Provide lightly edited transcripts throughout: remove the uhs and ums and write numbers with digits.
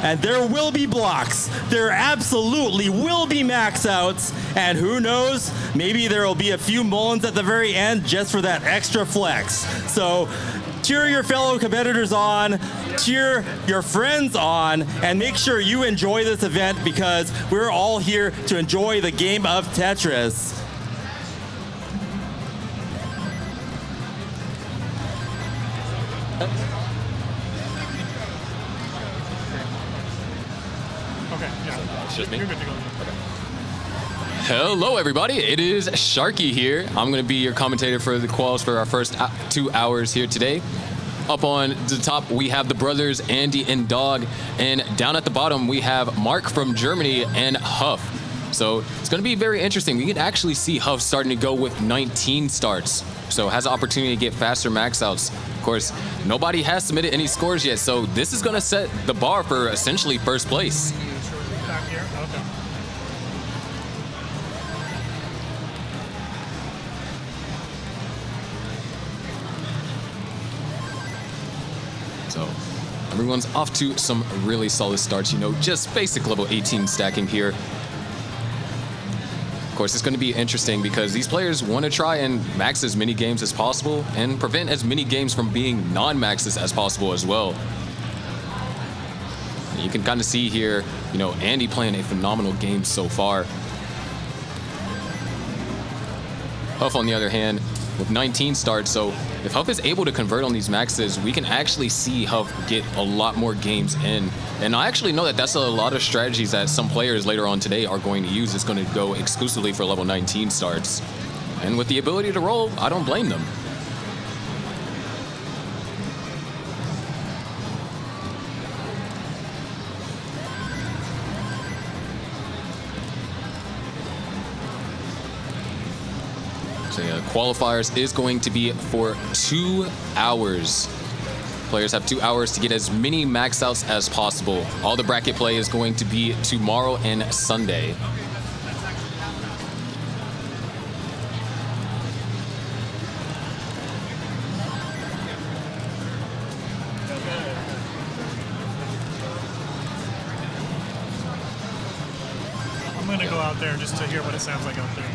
And there will be blocks. There absolutely will be max outs. And who knows, maybe there will be a few mullins at the very end just for that extra flex. So cheer your fellow competitors on, cheer your friends on, and make sure you enjoy this event because we're all here to enjoy the game of Tetris. Okay, yeah. It's just me? You're good to go. Hello, everybody. It is Sharky here. I'm going to be your commentator for the quals for our first 2 hours here today. Up on the top, we have the brothers Andy and Dog, and down at the bottom, we have Mark from Germany and Huff. So it's going to be very interesting. We can actually see Huff starting to go with 19 starts, so has an opportunity to get faster max outs. Of course, nobody has submitted any scores yet, so this is going to set the bar for essentially first place. Back here? Okay. So everyone's off to some really solid starts, you know, just basic level 18 stacking here. Of course, it's going to be interesting because these players want to try and max as many games as possible and prevent as many games from being non-maxes as possible as well. You can kind of see here, you know, Andy playing a phenomenal game so far. Huff, on the other hand, with 19 starts, so if Huff is able to convert on these maxes, we can actually see Huff get a lot more games in. And I actually know that that's a lot of strategies that some players later on today are going to use. It's going to go exclusively for level 19 starts. And with the ability to roll, I don't blame them. So yeah, qualifiers is going to be for 2 hours. Players have 2 hours to get as many max outs as possible. All the bracket play is going to be tomorrow and Sunday. I'm going to go out there just to hear what it sounds like out there.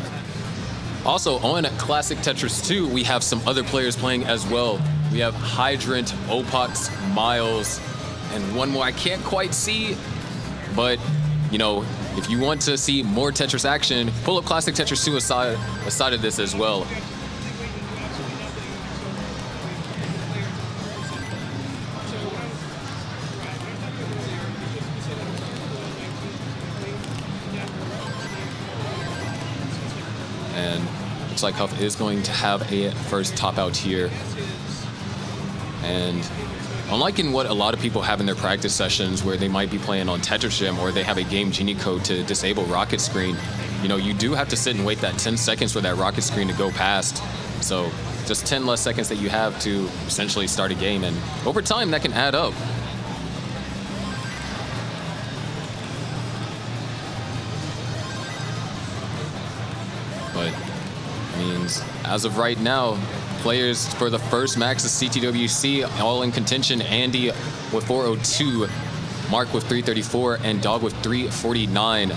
Also, on Classic Tetris 2, we have some other players playing as well. We have Hydrant, Opox, Miles, and one more I can't quite see. But, you know, if you want to see more Tetris action, pull up Classic Tetris 2 aside of this as well. And looks like Huff is going to have a first top out here. And unlike in what a lot of people have in their practice sessions where they might be playing on Tetris Gym or they have a Game Genie code to disable rocket screen, you know, you do have to sit and wait that 10 seconds for that rocket screen to go past. So just 10 less seconds that you have to essentially start a game. And over time, that can add up. But means as of right now, players for the first max is CTWC, all in contention. Andy with 402, Mark with 334, and Dog with 349.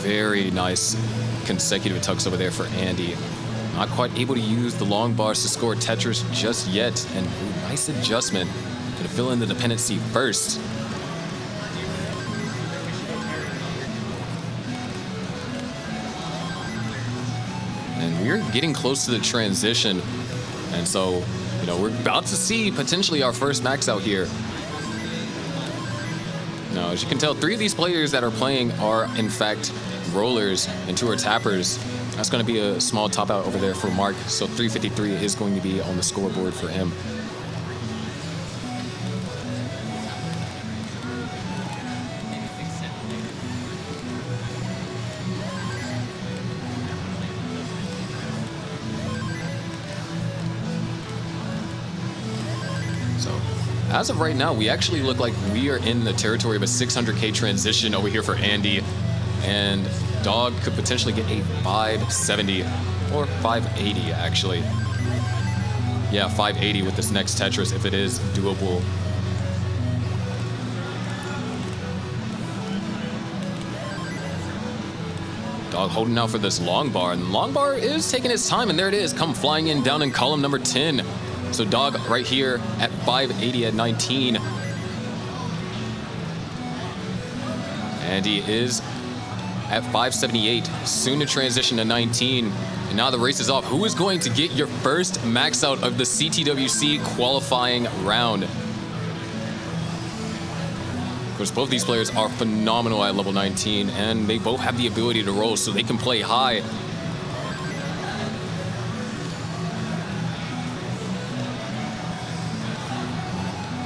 Very nice consecutive tucks over there for Andy. Not quite able to use the long bars to score Tetris just yet. And nice adjustment to fill in the dependency first. And we're getting close to the transition. And so, you know, we're about to see potentially our first max out here. Now, as you can tell, 3 of these players that are playing are, in fact, rollers and 2 are tappers. That's going to be a small top out over there for Mark. So 353 is going to be on the scoreboard for him. So as of right now, we actually look like we are in the territory of a 600K transition over here for Andy. And Dog could potentially get a 570 or 580, actually. Yeah, 580 with this next Tetris if it is doable. Dog holding out for this long bar, and long bar is taking its time, and there it is, come flying in down in column number 10. So Dog right here at 580 at 19. Andy is at 578, soon to transition to 19. And now the race is off. Who is going to get your first max out of the CTWC qualifying round? Of course, both these players are phenomenal at level 19, and they both have the ability to roll, so they can play high.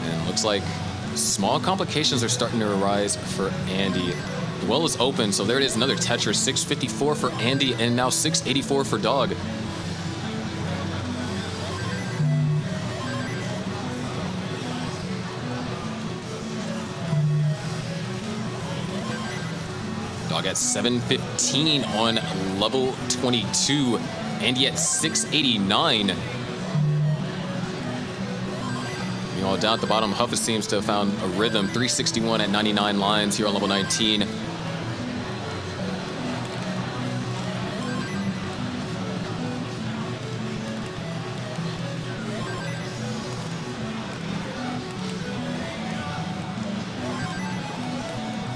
And it looks like small complications are starting to arise for Andy. The well is open, so there it is, another Tetris. 654 for Andy, and now 684 for Dog. Dog at 715 on level 22. Andy at 689. Meanwhile, down at the bottom, Huff seems to have found a rhythm. 361 at 99 lines here on level 19.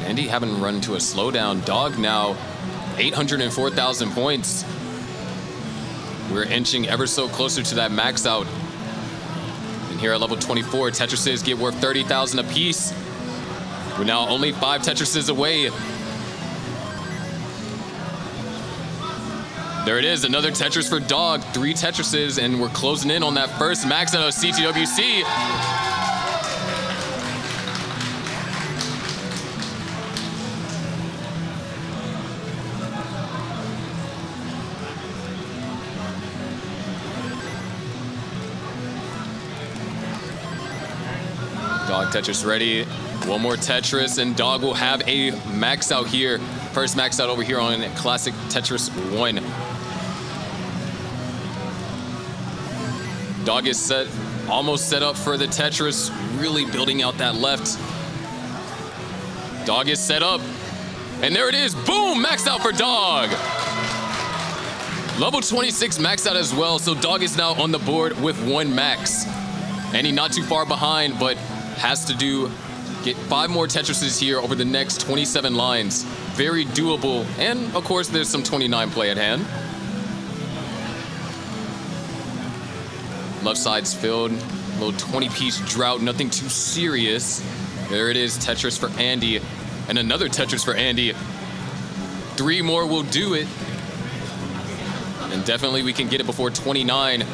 Andy having run to a slowdown. Dog now 804,000 points. We're inching ever so closer to that max out. And here at level 24, Tetrises get worth 30,000 apiece. We're now only 5 Tetrises away. There it is, another Tetris for Dog. 3 Tetrises, and we're closing in on that first max out of CTWC. Dog Tetris ready. One more Tetris, and Dog will have a max out here. First max out over here on Classic Tetris 1. Dog is set, almost set up for the Tetris, really building out that left. Dog is set up, and there it is. Boom, max out for Dog. Level 26 max out as well, so Dog is now on the board with 1 max. And he's not too far behind, but has to get 5 more Tetrises here over the next 27 lines. Very doable, and of course there's some 29 play at hand. Left side's filled, a little 20-piece drought, nothing too serious. There it is, Tetris for Andy, and another Tetris for Andy. 3 more will do it, and definitely we can get it before 29.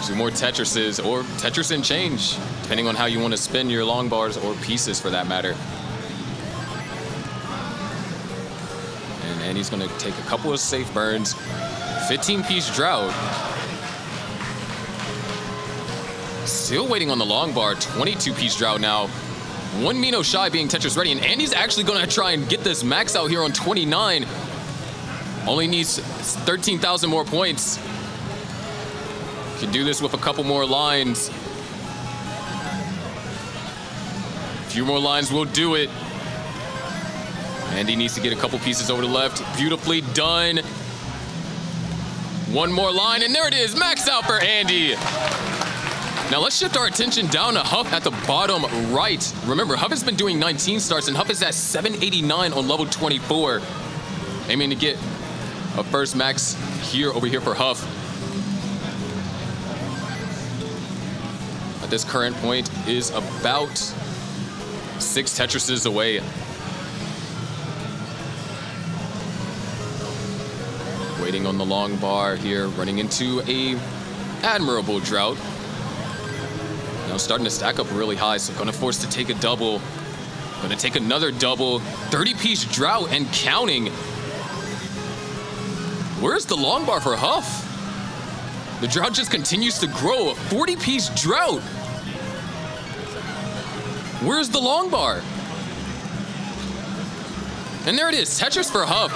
Two more Tetrises, or Tetris and change, depending on how you want to spin your long bars or pieces for that matter. And Andy's going to take a couple of safe burns. 15-piece drought. Still waiting on the long bar. 22-piece drought now. 1 Mino shy being Tetris ready, and Andy's actually going to try and get this max out here on 29. Only needs 13,000 more points. Can do this with a couple more lines. A few more lines will do it. Andy needs to get a couple pieces over the left. Beautifully done. 1 more line, and there it is, max out for Andy. Now let's shift our attention down to Huff at the bottom right. Remember, Huff has been doing 19 starts, and Huff is at 789 on level 24. Aiming to get a first max over here for Huff. At this current point is about 6 Tetrises away. Waiting on the long bar here, running into a admirable drought. Now starting to stack up really high, so gonna force to take a double. Gonna take another double. 30-piece drought and counting. Where's the long bar for Huff? The drought just continues to grow. A 40-piece drought. Where's the long bar? And there it is, Tetris for Huff.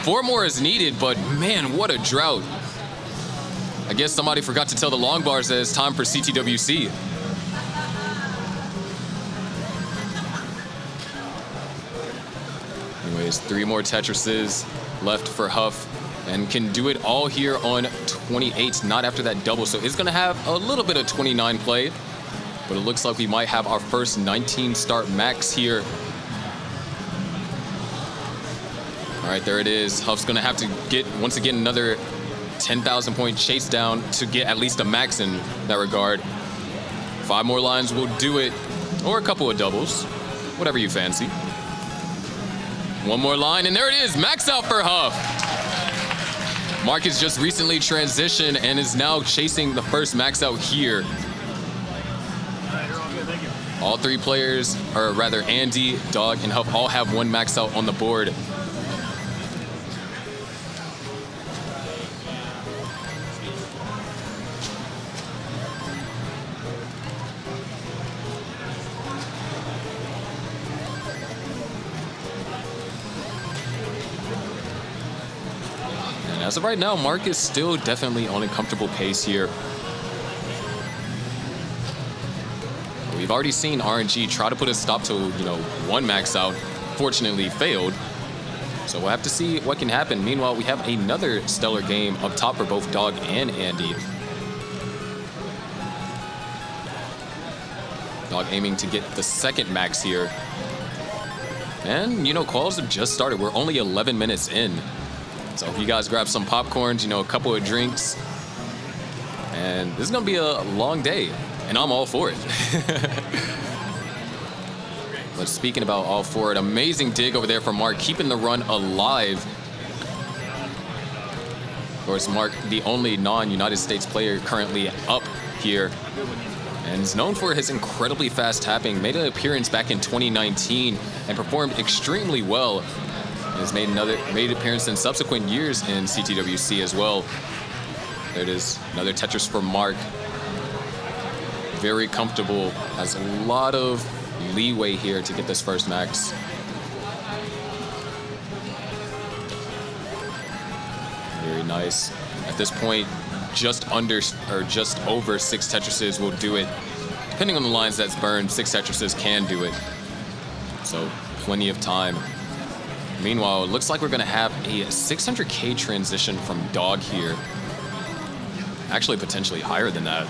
4 more is needed, but man, what a drought. I guess somebody forgot to tell the long bars that it's time for CTWC. Anyways, 3 more Tetrises left for Huff, and can do it all here on 28, not after that double. So it's gonna have a little bit of 29 play, but it looks like we might have our first 19 start max here. All right, there it is. Huff's gonna have to get, once again, another 10,000 point chase down to get at least a max in that regard. 5 more lines will do it, or a couple of doubles, whatever you fancy. 1 more line, and there it is, max out for Huff. Mark has just recently transitioned and is now chasing the first max out here. All 3 players, or rather Andy, Dog, and Huff all have 1 max out on the board. As of right now, Mark is still definitely on a comfortable pace here. We've already seen RNG try to put a stop to, 1 max out. Fortunately, failed. So we'll have to see what can happen. Meanwhile, we have another stellar game up top for both Dog and Andy. Dog aiming to get the 2nd max here. And, quals have just started. We're only 11 minutes in. So if you guys grab some popcorns, a couple of drinks, and this is gonna be a long day, and I'm all for it. But speaking about all for it, amazing dig over there from Mark, keeping the run alive. Of course, Mark, the only non-United States player currently up here, and is known for his incredibly fast tapping. Made an appearance back in 2019 and performed extremely well. Has made appearance in subsequent years in CTWC as well. There it is, another Tetris for Mark. Very comfortable, has a lot of leeway here to get this first max. Very nice. At this point, just under or just over 6 Tetrises will do it. Depending on the lines that's burned, 6 Tetrises can do it. So plenty of time. Meanwhile, it looks like we're gonna have a 600K transition from Dog here. Actually, potentially higher than that.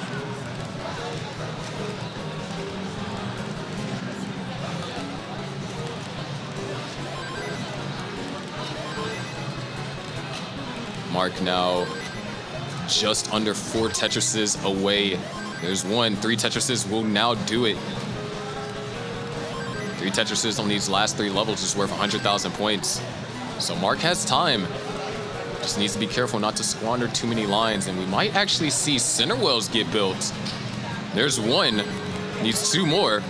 Mark now just under 4 Tetrises away. There's 1, 3 Tetrises will now do it. 3 Tetrises on these last 3 levels is worth 100,000 points. So Mark has time. Just needs to be careful not to squander too many lines, and we might actually see center wells get built. There's 1, needs 2 more.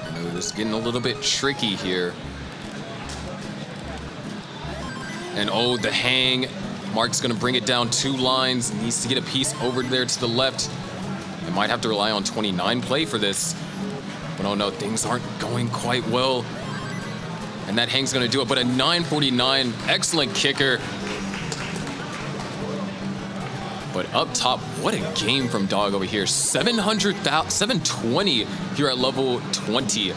I know this is getting a little bit tricky here. And oh, the hang. Mark's gonna bring it down 2 lines, needs to get a piece over there to the left. It might have to rely on 29 play for this. But oh no, things aren't going quite well. And that hang's gonna do it, but a 949, excellent kicker. But up top, what a game from Dog over here. 720 here at level 20.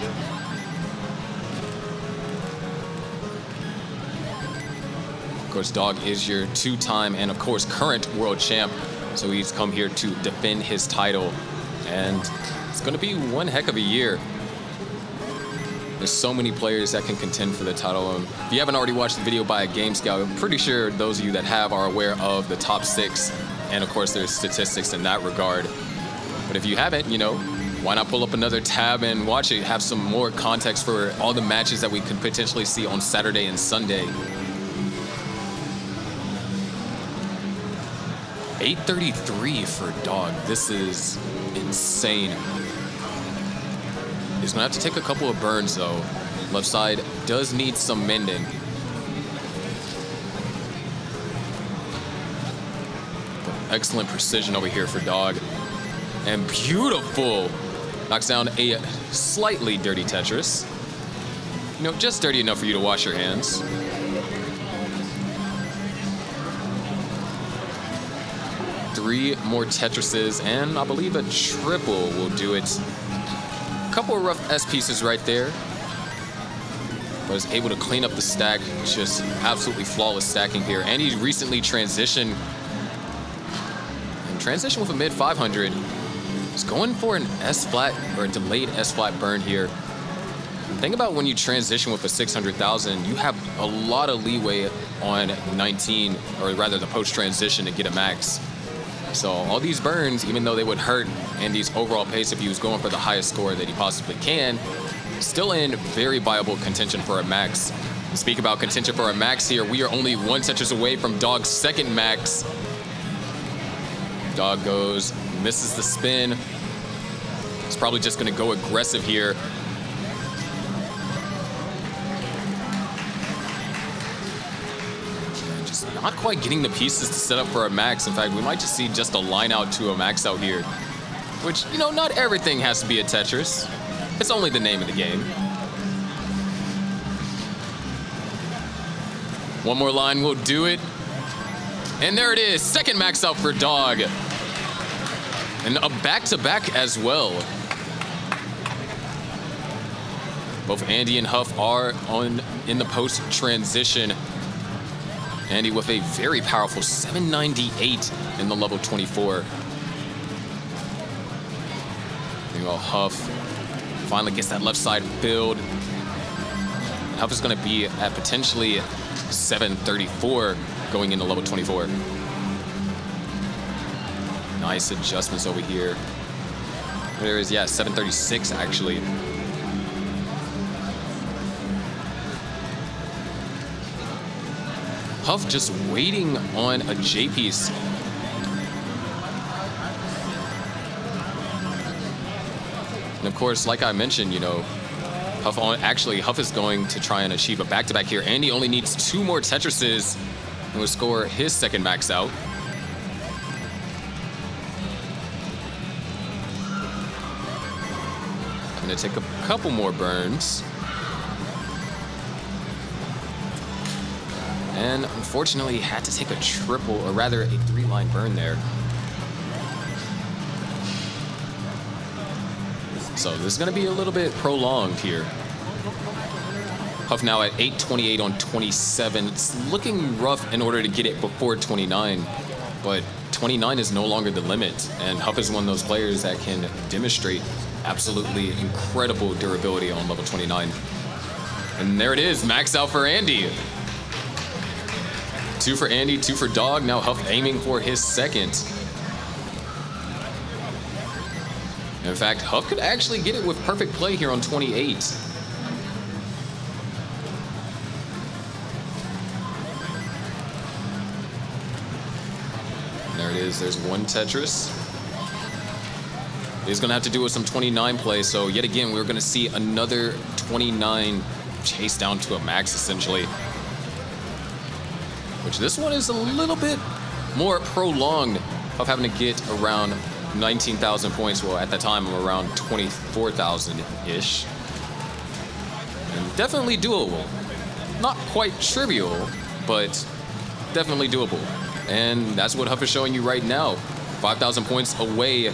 Of course, Dog is your 2-time and, of course, current world champ. So he's come here to defend his title. And it's going to be one heck of a year. There's so many players that can contend for the title. And if you haven't already watched the video by a Game Scout, I'm pretty sure those of you that have are aware of the top 6. And, of course, there's statistics in that regard. But if you haven't, why not pull up another tab and watch it, have some more context for all the matches that we could potentially see on Saturday and Sunday. 833 for Dog. This is insane. He's gonna have to take a couple of burns though. Left side does need some mending. But excellent precision over here for Dog. And beautiful. Knocks down a slightly dirty Tetris. You know, just dirty enough for you to wash your hands. Three more Tetrises, and I believe a triple will do it. A couple of rough S pieces right there. But is able to clean up the stack. Just absolutely flawless stacking here. And he's recently transitioned. And transitioned with a mid 500. He's going for an S flat or a delayed S flat burn here. Think about when you transition with a 600,000, you have a lot of leeway on 19, or rather the post transition to get a max. So all these burns, even though they would hurt Andy's overall pace if he was going for the highest score that he possibly can, still in very viable contention for a max. Speak about contention for a max here. We are only one Tetris away from Dog's second max. Dog goes, misses the spin. He's probably just gonna go aggressive here. Just not quite getting the pieces to set up for a max. In fact, we might just see just a line out to a max out here. Which, you know, not everything has to be a Tetris. It's only the name of the game. One more line will do it. And there it is, second max out for Dog. And a back-to-back as well. Both Andy and Huff are in the post transition. Andy with a very powerful 798 in the level 24. There you go, Huff finally gets that left side build. Huff is gonna be at potentially 734 going into level 24. Nice adjustments over here. There is, yeah, 736 actually. Huff just waiting on a J piece. And of course, like I mentioned, you know, Huff is going to try and achieve a back-to-back here. Andy only needs two more Tetrises and will score his second max out. I'm gonna take a couple more burns. And unfortunately, had to take a triple, or rather a 3-line burn there. So this is gonna be a little bit prolonged here. Huff now at 828 on 27. It's looking rough in order to get it before 29, but 29 is no longer the limit. And Huff is one of those players that can demonstrate absolutely incredible durability on level 29. And there it is, max out for Andy. 2 for Andy, 2 for Dog. Now Huff aiming for his second. In fact, Huff could actually get it with perfect play here on 28. There it is, there's one Tetris. He's gonna have to do with some 29 play, so yet again, we're gonna see another 29 chase down to a max, essentially. Which this one is a little bit more prolonged of having to get around 19,000 points. Well, at that time, I'm around 24,000-ish. And definitely doable. Not quite trivial, but definitely doable. And that's what Huff is showing you right now. 5,000 points away.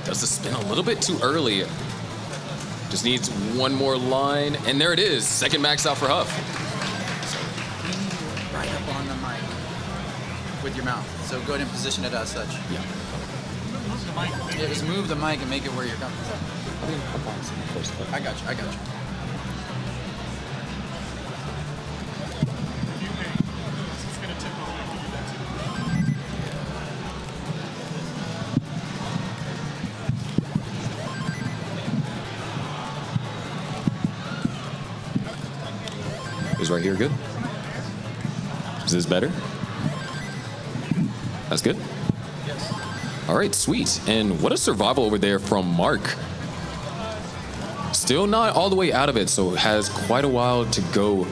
Does the spin a little bit too early. Just needs one more line. And there it is, second max out for Huff. Right up on the mic with your mouth. So go ahead and position it as such. Yeah. Yeah, just move the mic and make it where you're coming from. I got you, I got you. It's gonna tip over after you do that too. Is right here good? Is this better? That's good? Yes. All right, sweet. And what a survival over there from Mark. Still not all the way out of it, so has quite a while to go.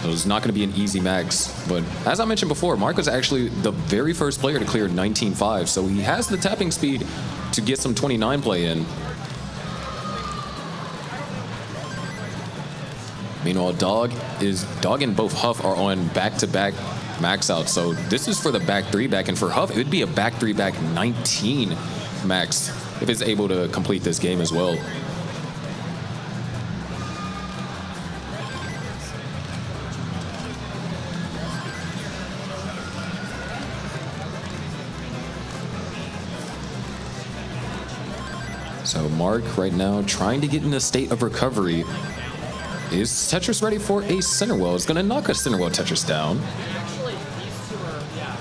So it's not going to be an easy max. But as I mentioned before, Mark was actually the very first player to clear 19.5, so he has the tapping speed to get some 29 play in. Meanwhile, Dog and both Huff are on back-to-back max out. So this is for the back 3 back, and for Huff, it would be a back 3 back 19 max if it's able to complete this game as well. So Mark right now trying to get in a state of recovery. Is Tetris ready for a center well? It's going to knock a center well Tetris down. Actually, these two are, yeah.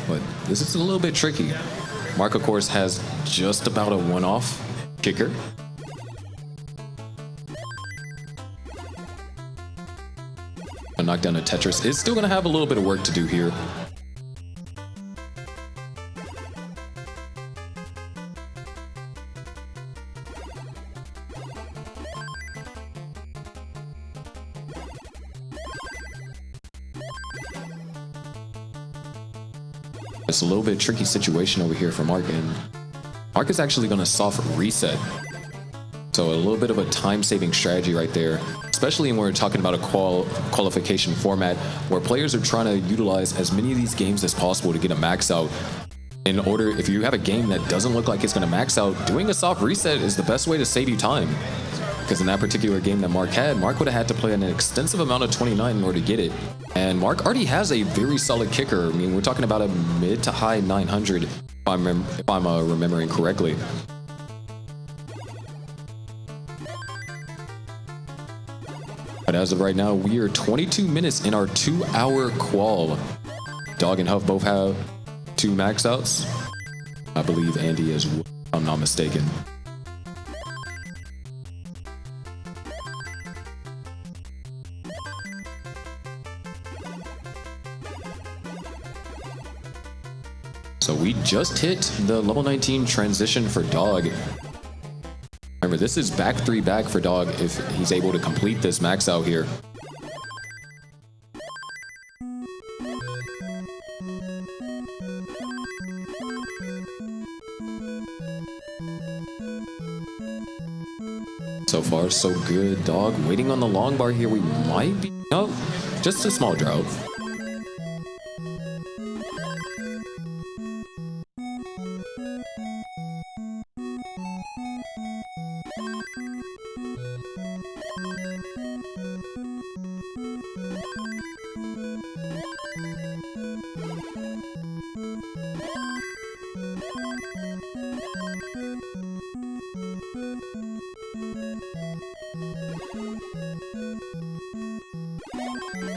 But this is a little bit tricky. Mark, of course, has just about a one-off kicker. A knockdown of Tetris is still going to have a little bit of work to do here. It's a little bit tricky situation over here for Mark, and Mark is actually going to soft reset. So a little bit of a time-saving strategy right there, especially when we're talking about a qualification format where players are trying to utilize as many of these games as possible to get a max out. In order, if you have a game that doesn't look like it's going to max out, doing a soft reset is the best way to save you time. Because in that particular game that Mark had, Mark would have had to play an extensive amount of 29 in order to get it. And Mark already has a very solid kicker. I mean, we're talking about a mid to high 900, if I'm remembering correctly. But as of right now, we are 22 minutes in our 2-hour qual. Dog and Huff both have 2 max outs. I believe Andy is, if I'm not mistaken. So we just hit the level 19 transition for Dog. Remember, this is back 3 back for Dog if he's able to complete this max out here. So far, so good. Dog waiting on the long bar here. We might be... No, just a small drought.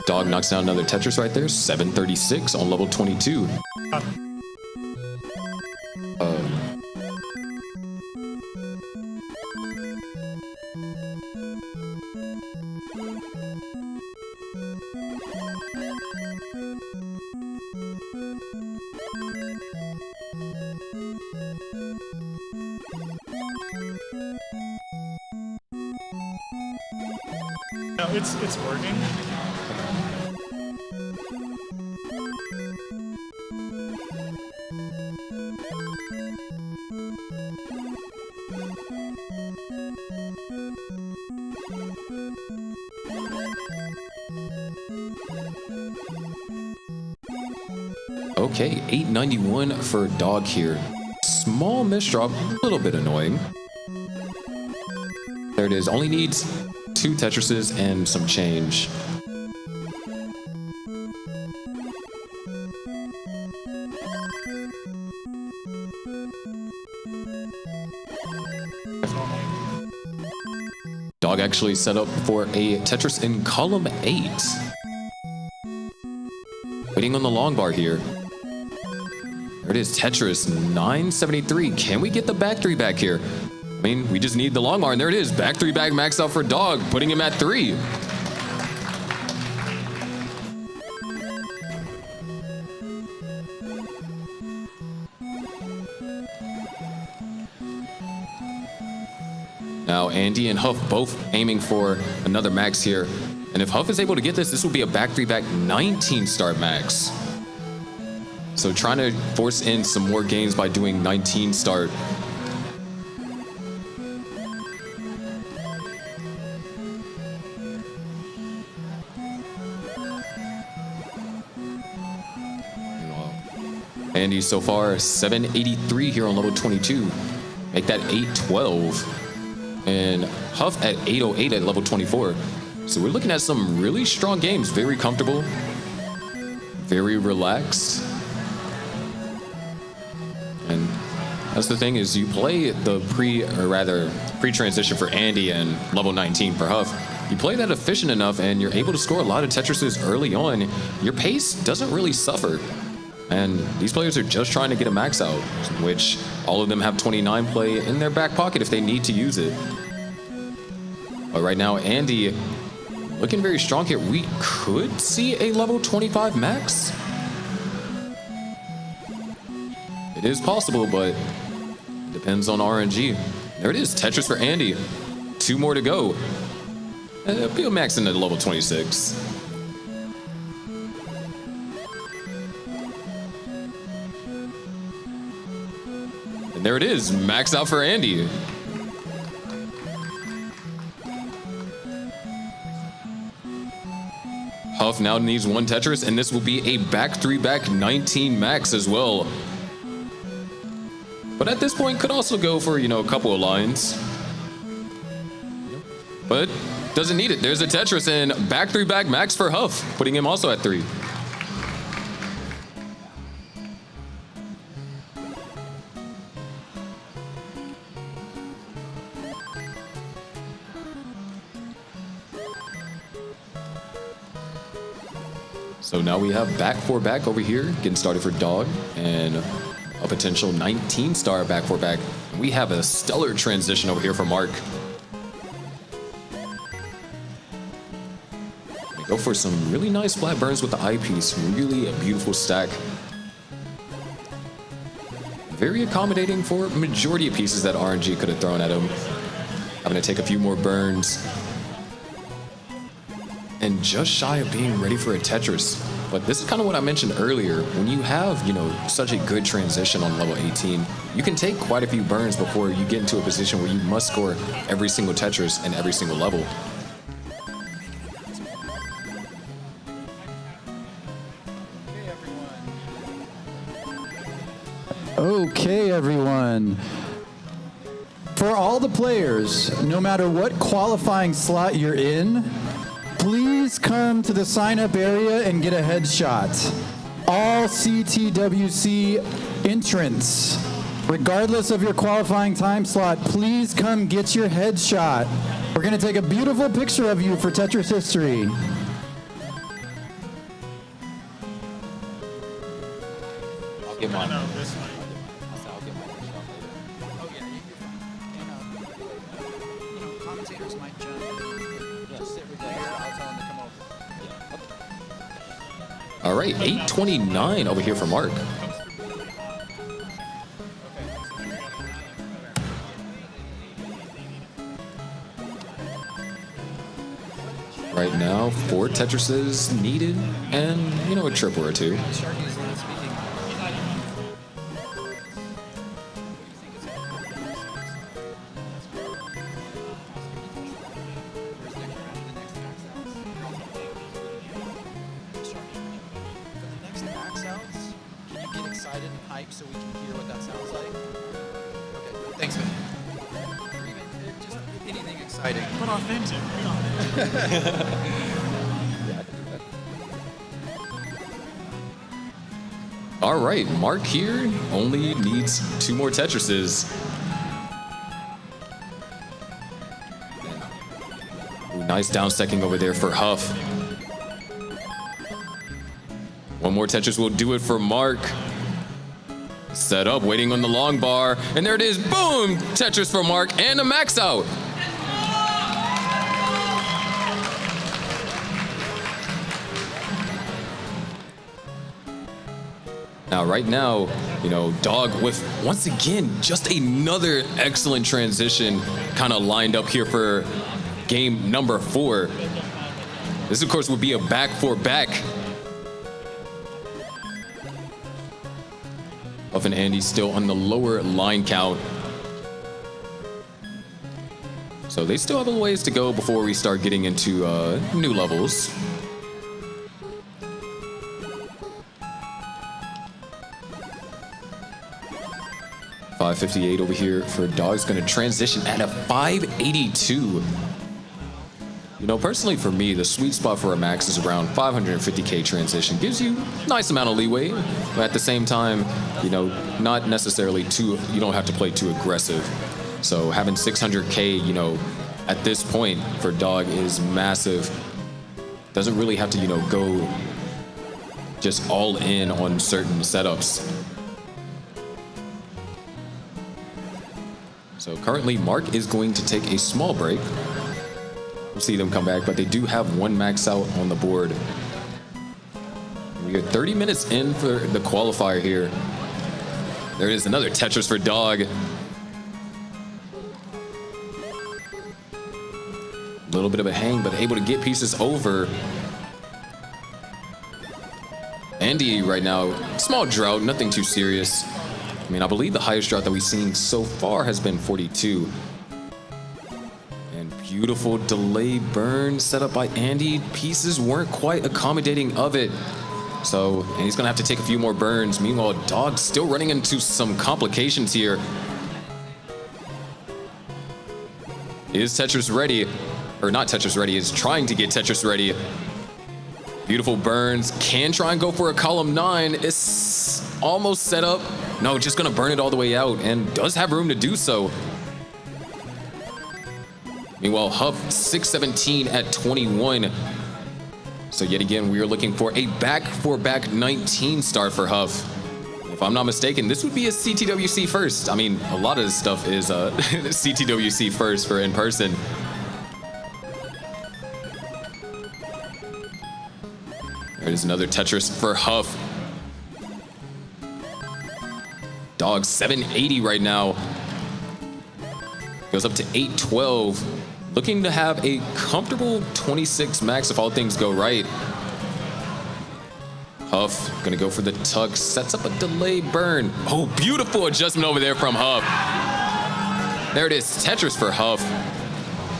Dog knocks down another Tetris right there. 736 on level 22. No, it's working. Okay, 891 for Dog here. Small misdrop, a little bit annoying. There it is. Only needs 2 Tetrises and some change. Dog actually set up for a Tetris in column 8. Waiting on the long bar here. There it is, Tetris 973. Can we get the back 3 back here? I mean, we just need the long bar, and there it is. Back 3 back max out for Dog, putting him at 3. Now, Andy and Huff both aiming for another max here. And if Huff is able to get this, this will be a back 3-back 19-star max. So trying to force in some more gains by doing 19-star. Andy so far 783 here on level 22. Make that 812. And Huff at 808 at level 24. So we're looking at some really strong games. Very comfortable. Very relaxed. And that's the thing is you play the pre-transition for Andy and level 19 for Huff. You play that efficient enough and you're able to score a lot of Tetrises early on. Your pace doesn't really suffer. And these players are just trying to get a max out, which all of them have 29 play in their back pocket if they need to use it. But right now, Andy looking very strong here. We could see a level 25 max. It is possible, but it depends on RNG. There it is, Tetris for Andy. 2 more to go. Be a max into level 26. And there it is, max out for Andy. Huff now needs 1 Tetris, and this will be a back 3-back 19 max as well. But at this point, could also go for, you know, a couple of lines. But doesn't need it. There's a Tetris and back 3-back max for Huff, putting him also at 3. So now we have back 4-back over here, getting started for Dog, and a potential 19-star back 4-back. We have a stellar transition over here for Mark. We go for some really nice flat burns with the eyepiece, really a beautiful stack. Very accommodating for majority of pieces that RNG could have thrown at him. Having to take a few more burns. And just shy of being ready for a Tetris. But this is kind of what I mentioned earlier. When you have, you know, such a good transition on level 18, you can take quite a few burns before you get into a position where you must score every single Tetris in every single level. Okay, everyone. For all the players, no matter what qualifying slot you're in, please come to the sign-up area and get a headshot. All CTWC entrants, regardless of your qualifying time slot, please come get your headshot. We're going to take a beautiful picture of you for Tetris history. I'll get mine. No, this way. Oh yeah, you know, commentators might jump. Just sit right there. I'll tell them to come over. All right, 829 over here for Mark. Right now, 4 Tetrises needed, and, you know, a triple or 2. Sharky is not speaking. So we can hear what that sounds like. Okay, thanks, man. Or even just anything exciting. But authentic. All right, Mark here only needs 2 more Tetrises. Ooh, nice downstacking over there for Huff. 1 more Tetris will do it for Mark. Set up, waiting on the long bar, and there it is, boom! Tetris for Mark, and a max out. Now, right now, you know, Dog with, once again, just another excellent transition kind of lined up here for game number 4. This, of course, would be a back-for-back. Huff and Andy still on the lower line count. So they still have a ways to go before we start getting into new levels. $558 over here for Dog's going to transition at a 582. You know, personally for me, the sweet spot for a max is around 550K transition. Gives you a nice amount of leeway, but at the same time, you know, not necessarily too, you don't have to play too aggressive. So having 600K, you know, at this point for Dog is massive. Doesn't really have to, you know, go just all in on certain setups. So currently, Mark is going to take a small break. We'll see them come back, but they do have one max out on the board. We are 30 minutes in for the qualifier here. There is another Tetris for Dog. A little bit of a hang, but able to get pieces over. Andy right now, small drought, nothing too serious. I mean, I believe the highest drought that we've seen so far has been 42. And beautiful delay burn set up by Andy. Pieces weren't quite accommodating of it. So, and he's gonna have to take a few more burns. Meanwhile, Dog's still running into some complications here. Is Tetris ready? Or not Tetris ready, is trying to get Tetris ready. Beautiful burns, can try and go for a column 9. It's almost set up. No, just gonna burn it all the way out and does have room to do so. Meanwhile, Huff 617 at 21. So yet again, we are looking for a back-for-back 19 start for Huff. If I'm not mistaken, this would be a CTWC first. I mean, a lot of this stuff is CTWC first for in-person. There's another Tetris for Huff. Dog 780 right now. Goes up to 812. Looking to have a comfortable 26 max if all things go right. Huff gonna go for the tuck. Sets up a delay burn. Oh, beautiful adjustment over there from Huff. There it is, Tetris for Huff.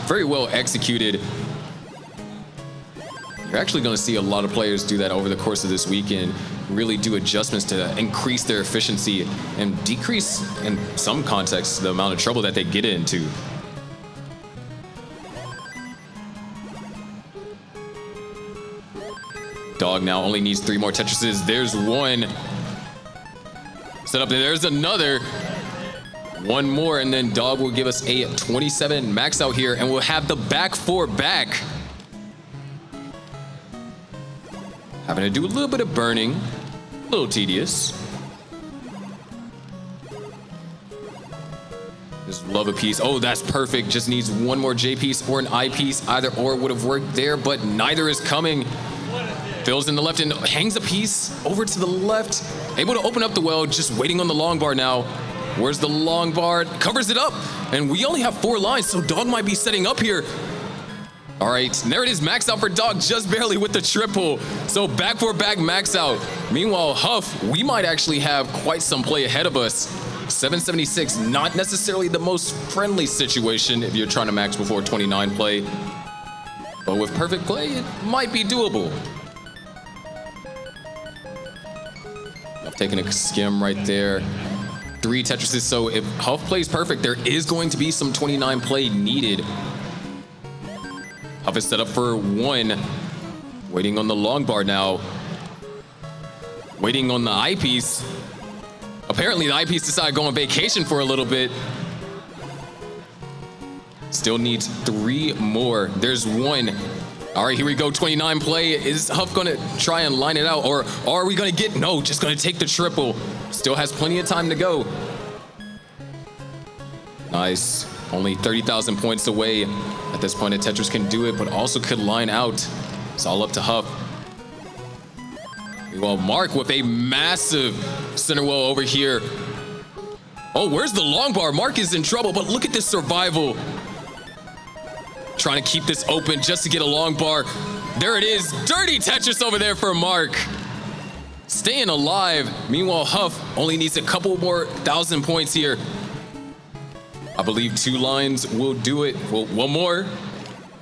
Very well executed. You're actually going to see a lot of players do that over the course of this weekend, really do adjustments to increase their efficiency and decrease, in some contexts, the amount of trouble that they get into. Dog now only needs 3 more Tetrises. There's one. Set up there. There's another. One more, and then Dog will give us a 27 max out here, and we'll have the back-for-back. Having to do a little bit of burning, a little tedious. Just love a piece. Oh, that's perfect. Just needs one more J piece or an I piece. Either or would have worked there, but neither is coming. Fills in the left and hangs a piece over to the left. Able to open up the well, just waiting on the long bar now. Where's the long bar? Covers it up. And we only have 4 lines, so Dog might be setting up here. All right, there it is, max out for Dog, just barely with the triple. So back-for-back max out. Meanwhile, Huff, we might actually have quite some play ahead of us. 776, not necessarily the most friendly situation if you're trying to max before 29 play. But with perfect play, it might be doable. I've taken a skim right there. 3 Tetrises, so if Huff plays perfect, there is going to be some 29 play needed. Huff is set up for 1. Waiting on the long bar now. Waiting on the eyepiece. Apparently the eyepiece decided to go on vacation for a little bit. Still needs 3 more. There's 1. All right, here we go, 29 play. Is Huff gonna try and line it out, or are we gonna get, no, just gonna take the triple. Still has plenty of time to go. Nice, only 30,000 points away. At this point, a Tetris can do it, but also could line out. It's all up to Huff. Well, Mark with a massive center well over here. Oh, where's the long bar? Mark is in trouble, but look at this survival. Trying to keep this open just to get a long bar. There it is. Dirty Tetris over there for Mark. Staying alive. Meanwhile, Huff only needs a couple more 1,000 points here. I believe 2 lines will do it. Well, one more.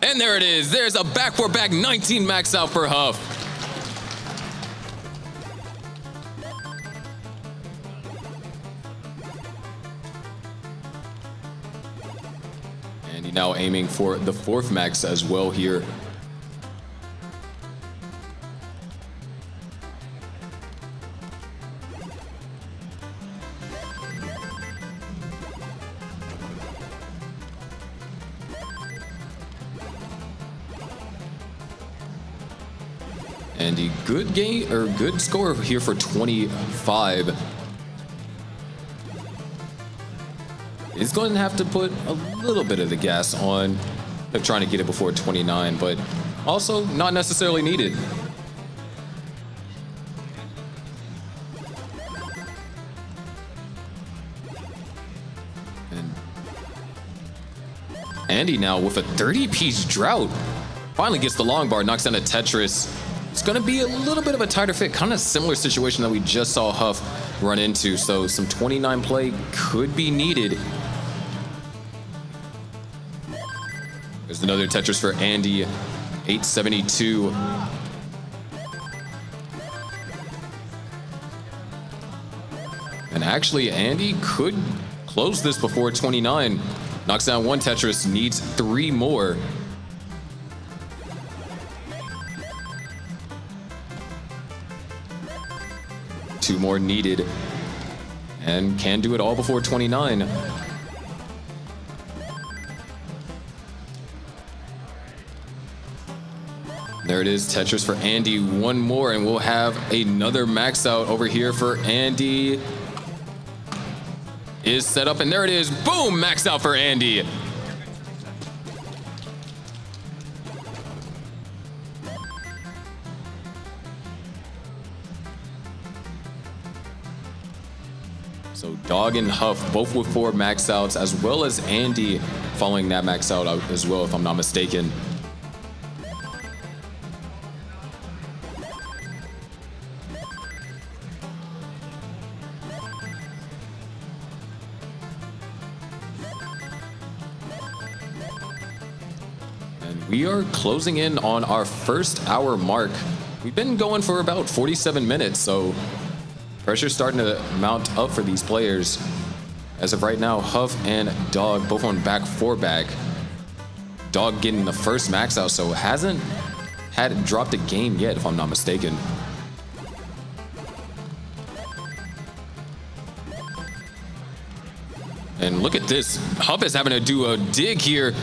And there it is. There's a back-for-back 19 max out for Huff. And he now aiming for the 4th max as well here. And a good game or good score here for 25. He's going to have to put a little bit of the gas on of trying to get it before 29, but also not necessarily needed. And Andy now with a 30-piece drought finally gets the long bar, knocks down a Tetris. It's going to be a little bit of a tighter fit, kind of similar situation that we just saw Huff run into. So some 29 play could be needed. There's another Tetris for Andy, 872. And actually, Andy could close this before 29. Knocks down 1 Tetris, needs 3 more. Two more needed, and can do it all before 29. There it is, Tetris for Andy. 1 more, and we'll have another max out over here for Andy. Is set up, and there it is. Boom, max out for Andy. So Dog and Huff both with 4 max outs, as well as Andy following that max out as well, if I'm not mistaken. And we are closing in on our 1st hour mark. We've been going for about 47 minutes, so pressure's starting to mount up for these players. As of right now, Huff and Dog both on back-for-back. Dog getting the 1st max out, so hasn't had dropped a game yet, if I'm not mistaken. And look at this. Huff is having to do a dig here.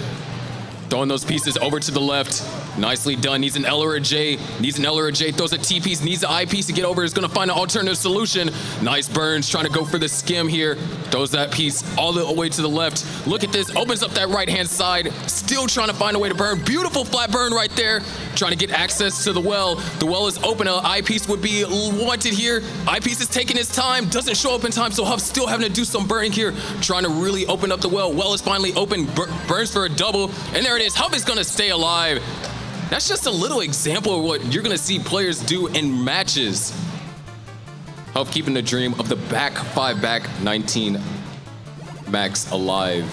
Throwing those pieces over to the left. Nicely done. Needs an L or a J. Needs an L or a J. Throws a T piece. Needs an I piece to get over. Is going to find an alternative solution. Nice burns. Trying to go for the skim here. Throws that piece all the way to the left. Look at this. Opens up that right-hand side. Still trying to find a way to burn. Beautiful flat burn right there. Trying to get access to the well. The well is open. An I piece would be wanted here. I piece is taking his time. Doesn't show up in time. So Huff's still having to do some burning here. Trying to really open up the well. Well is finally open. Burns for a double. And there it is. Huff is going to stay alive. That's just a little example of what you're gonna see players do in matches. Huff keeping the dream of the back 19 max alive.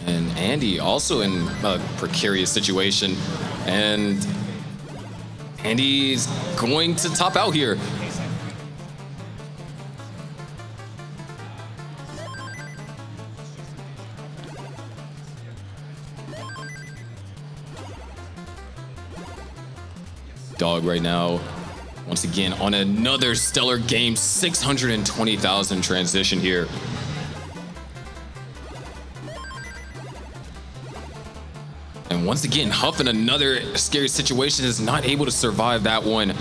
And Andy also in a precarious situation, and Andy's going to top out here. Dog right now, once again on another stellar game, 620,000 transition here. And once again, Huff in another scary situation is not able to survive that one.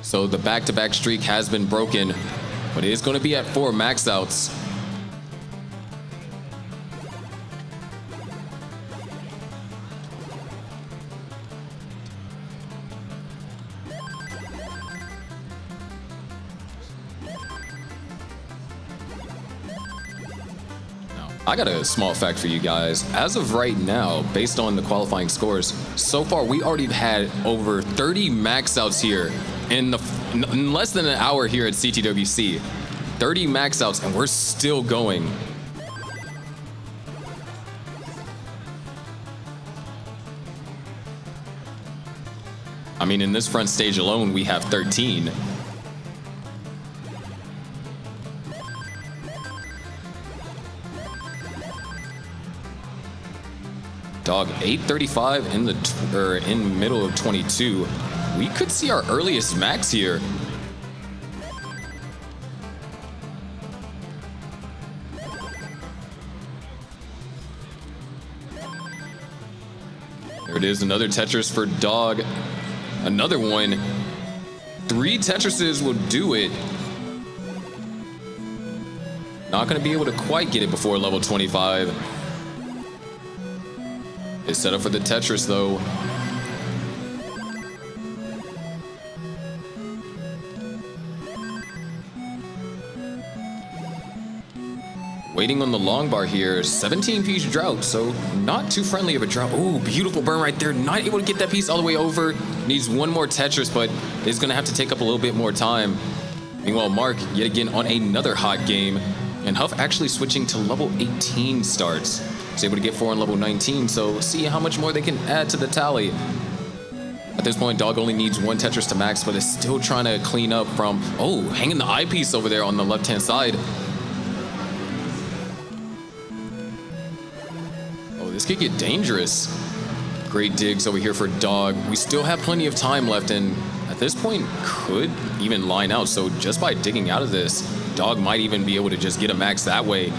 So the back-to-back streak has been broken, but it is going to be at 4 max outs. I got a small fact for you guys. As of right now, based on the qualifying scores, so far we already had over 30 max outs here in less than an hour here at CTWC. 30 max outs, and we're still going. I mean, in this front stage alone, we have 13. Dog, 8:35 in the middle of 22. We could see our earliest max here. There it is, another Tetris for Dog. Another one. 3 Tetrises will do it. Not going to be able to quite get it before level 25. It's set up for the Tetris, though. Waiting on the long bar here. 17-piece drought, so not too friendly of a drought. Ooh, beautiful burn right there. Not able to get that piece all the way over. Needs one more Tetris, but is going to have to take up a little bit more time. Meanwhile, Mark, yet again, on another hot game. And Huff actually switching to level 18 starts. He's able to get 4 on level 19, so see how much more they can add to the tally. At this point, Dog only needs 1 Tetris to max, but is still trying to clean up from, oh, hanging the eyepiece over there on the left-hand side. Oh, this could get dangerous. Great digs over here for Dog. We still have plenty of time left, and at this point, could even line out. So just by digging out of this, Dog might even be able to just get a max that way.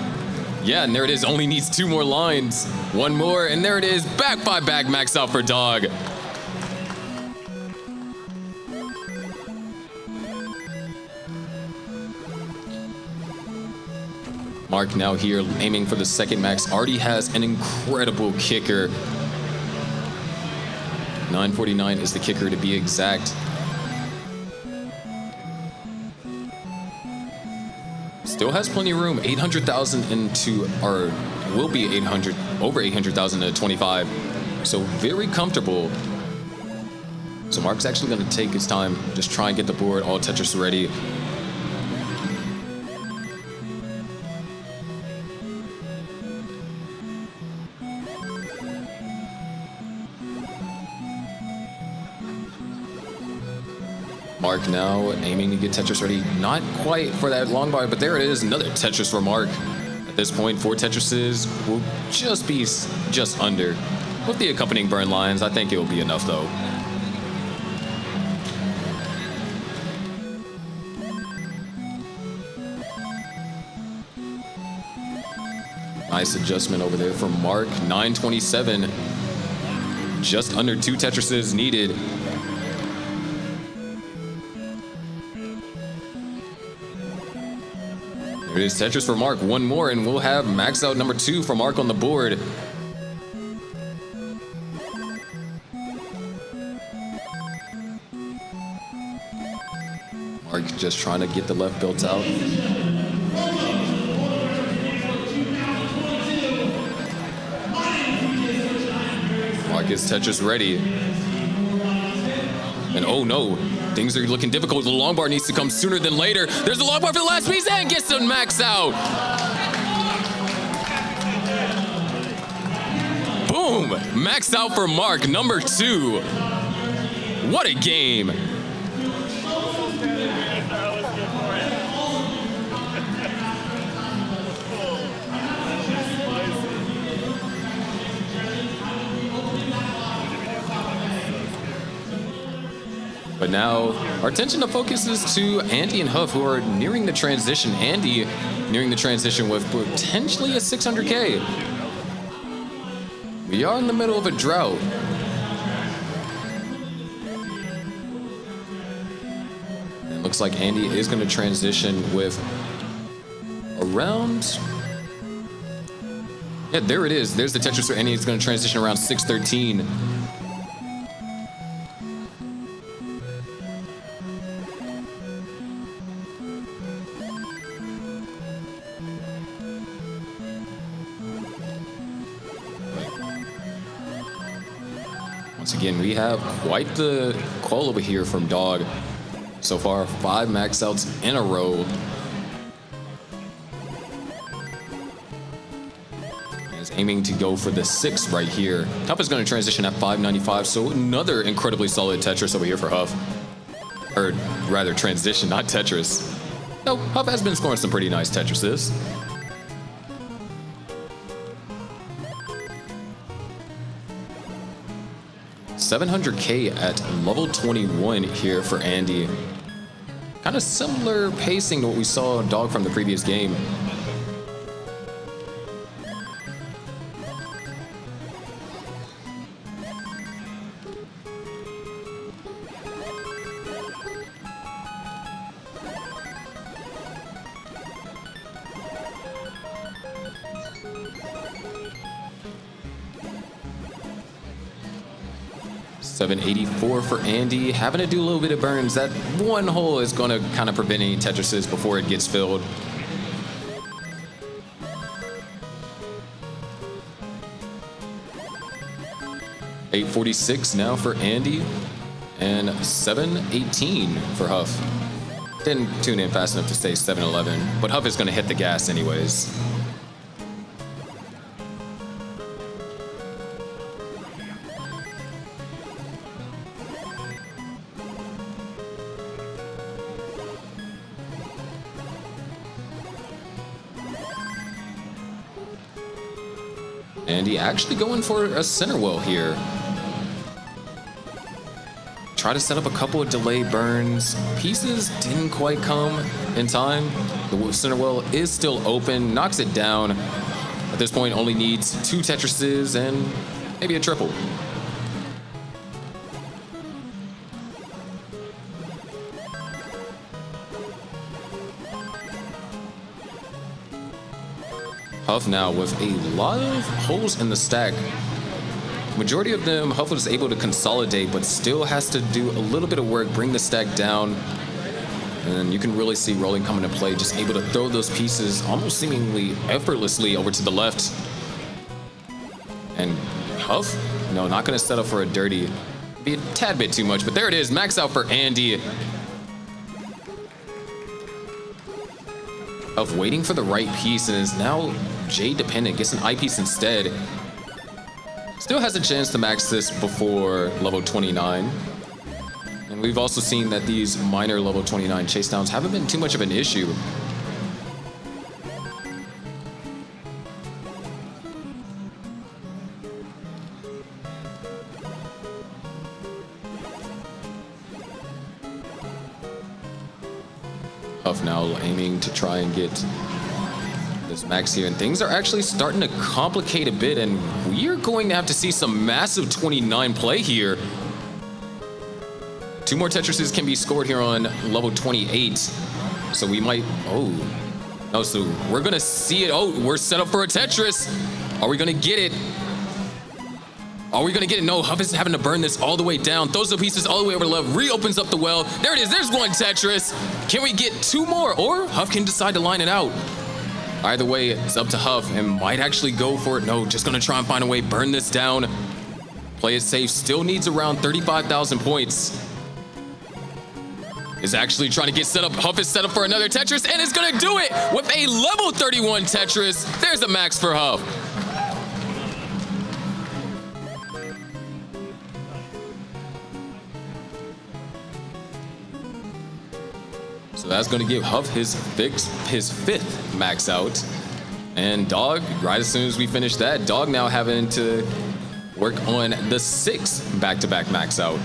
Yeah, and there it is. Only needs 2 more lines. 1 more, and there it is. Back by back max out for Dog. Mark now here aiming for the second max. Already has an incredible kicker. 949 is the kicker to be exact. Still has plenty of room. 800,000 into, or will be 800, over 800,000 to 25. So very comfortable. So Mark's actually going to take his time, just try and get the board all Tetris ready. Mark now aiming to get Tetris ready. Not quite for that long bar, but there it is. Another Tetris for Mark. At this point, 4 Tetrises will just be just under. With the accompanying burn lines, I think it will be enough, though. Nice adjustment over there from Mark. 927. Just under 2 Tetrises needed. There it is, Tetris for Mark. 1 more, and we'll have max out number 2 for Mark on the board. Mark just trying to get the left built out. Mark is Tetris ready. And oh no, things are looking difficult. The long bar needs to come sooner than later. There's the long bar for the last piece and gets the max out. Boom, max out for Mark, number 2. What a game. But now, our attention to focus is to Andy and Huff, who are nearing the transition. Andy nearing the transition with potentially a 600K. We are in the middle of a drought. And it looks like Andy is going to transition with around... Yeah, there it is. There's the Tetris where Andy is going to transition around 6:13. Once again, we have quite the qual over here from Dog. So far, 5 max outs in a row. And is aiming to go for the 6th right here. Huff is going to transition at 595, so another incredibly solid Tetris over here for Huff. Or rather, transition, not Tetris. No, Huff has been scoring some pretty nice Tetrises. $700K at level 21 here for Andy. Kind of similar pacing to what we saw Dog from the previous game. $784 for Andy. Having to do a little bit of burns. That one hole is going to kind of prevent any Tetrises before it gets filled. $846 now for Andy. And $718 for Huff. Didn't tune in fast enough to say $711, but Huff is going to hit the gas anyways. Andy actually going for a center well here. Try to set up a couple of delay burns. Pieces didn't quite come in time. The center well is still open, knocks it down. At this point, only needs 2 Tetrises and maybe a triple. Huff now with a lot of holes in the stack. Majority of them, Huff was able to consolidate, but still has to do a little bit of work, bring the stack down. And you can really see Rolling come into play, just able to throw those pieces almost seemingly effortlessly over to the left. And Huff, no, not gonna settle for a dirty. Be a tad bit too much, but there it is, max out for Andy. Of waiting for the right piece and is now J dependent, gets an I piece instead. Still has a chance to max this before level 29. And we've also seen that these minor level 29 chase downs haven't been too much of an issue. Huff now aiming to try and get this max here, and things are actually starting to complicate a bit, and we are going to have to see some massive 29 play here. 2 more Tetrises can be scored here on level 28, so we might, so we're gonna see it. We're set up for a Tetris. Are we gonna get it? Are we gonna get it? No, Huff is having to burn this all the way down. Throws the pieces all the way over the left, reopens up the well. There it is, there's 1 Tetris. Can we get 2 more? Or Huff can decide to line it out. Either way, it's up to Huff and might actually go for it. No, just gonna try and find a way, burn this down. Play it safe, still needs around 35,000 points. Is actually trying to get set up. Huff is set up for another Tetris and is gonna do it with a level 31 Tetris. There's a max for Huff. So that's going to give Huff his 5th max out. And Dog, right as soon as we finish that, Dog now having to work on the 6th back-to-back max out.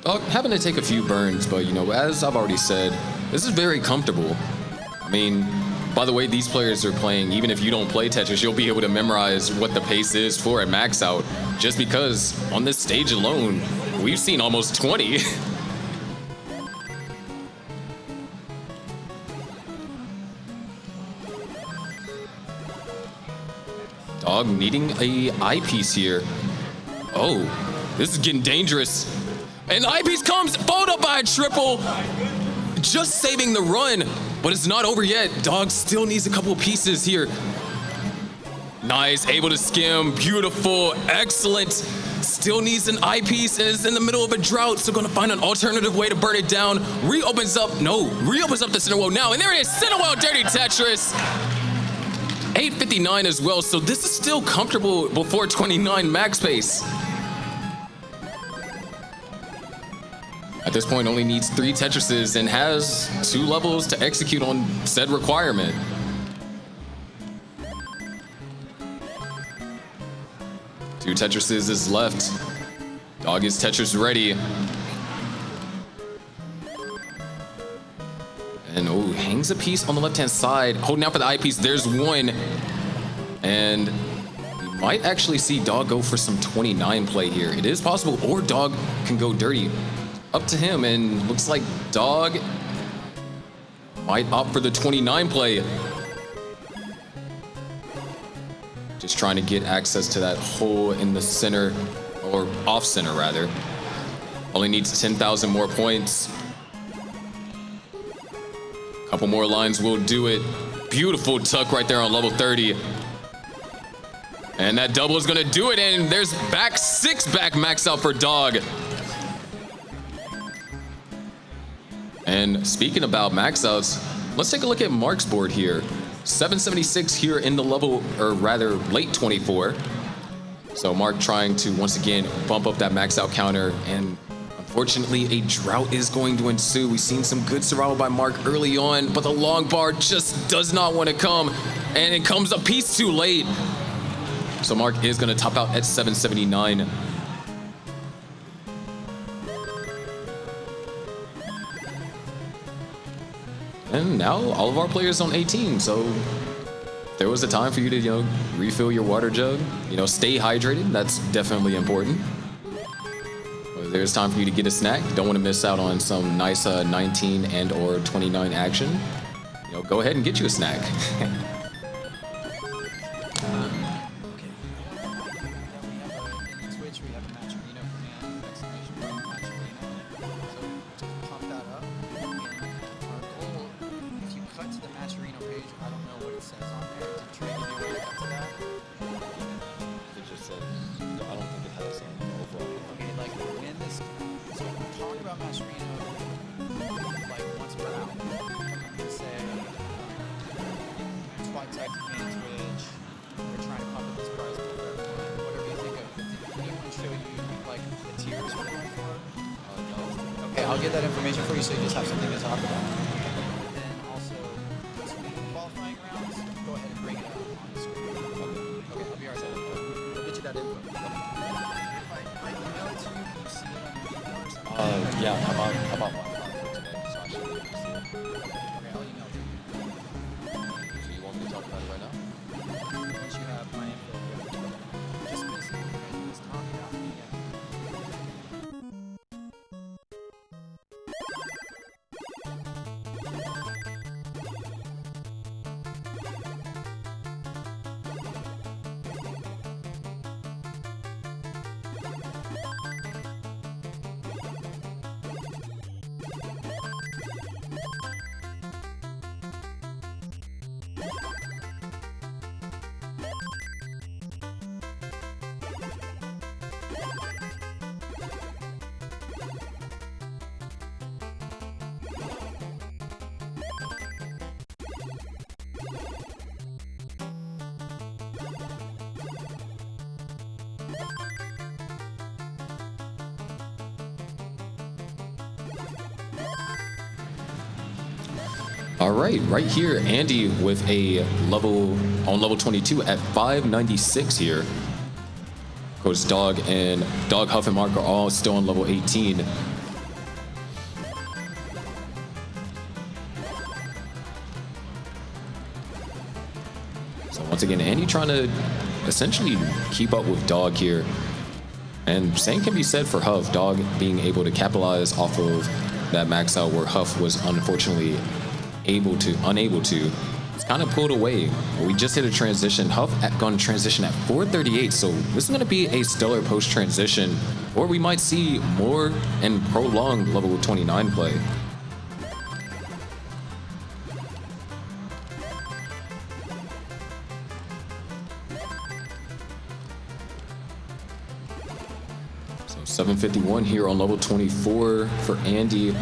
Having to take a few burns, but you know, as I've already said, this is very comfortable. I mean, by the way these players are playing, even if you don't play Tetris, you'll be able to memorize what the pace is for a max out, just because on this stage alone, we've seen almost 20. Dog needing a eyepiece here. Oh, this is getting dangerous. And the eyepiece comes, followed up by a triple. Just saving the run, but it's not over yet. Dog still needs a couple of pieces here. Nice, able to skim, beautiful, excellent. Still needs an eyepiece and is in the middle of a drought, so gonna find an alternative way to burn it down. Reopens up the center well now, and there it is, center well, Dirty Tetris. 859 as well, so this is still comfortable before 29 max pace. At this point, only needs 3 Tetrises and has 2 levels to execute on said requirement. Two Tetrises is left. Dog is Tetris ready. And oh, hangs a piece on the left-hand side. Holding out for the eyepiece, there's one. And we might actually see Dog go for some 29 play here. It is possible, or Dog can go dirty. Up to him, and looks like Dog might opt for the 29 play. Just trying to get access to that hole in the center, or off center rather. Only needs 10,000 more points. Couple more lines will do it. Beautiful tuck right there on level 30. And that double is gonna do it, and there's back 6 back max out for Dog. And speaking about max outs, let's take a look at Mark's board here. 776 here in the level, or rather late 24. So Mark trying to once again bump up that max out counter, and unfortunately a drought is going to ensue. We've seen some good survival by Mark early on, but the long bar just does not want to come, and it comes a piece too late. So Mark is going to top out at 779. And now all of our players on 18, so if there was a time for you to, you know, refill your water jug, you know, stay hydrated. That's definitely important. If there's time for you to get a snack, don't want to miss out on some nice 19 and or 29 action, you know, go ahead and get you a snack. I'll get that information for you so you just have something to talk about. Then also, between qualifying rounds, go ahead and bring it up on the screen. Okay, I'll be right there. I'll get you that info. If I email it to you, can you see it on your email or something? Yeah, I'm on Wi-Fi for today, so I should be able to see it. Okay, I'll email it to you. So you want me to talk about it right now? Once you have my info, yeah. Just basically, just talk about me. All right, right here, Andy with a level 22 at 596 here. Coach Dog and Dog Huff and Mark are all still on level 18. Once again, Andy trying to essentially keep up with Dog here. And same can be said for Huff, Dog being able to capitalize off of that max out where Huff was unfortunately unable to. It's kind of pulled away. We just hit a transition. Huff going to transition at 438, so this is going to be a stellar post transition, or we might see more and prolonged level 29 play. So 751 here on level 24 for Andy.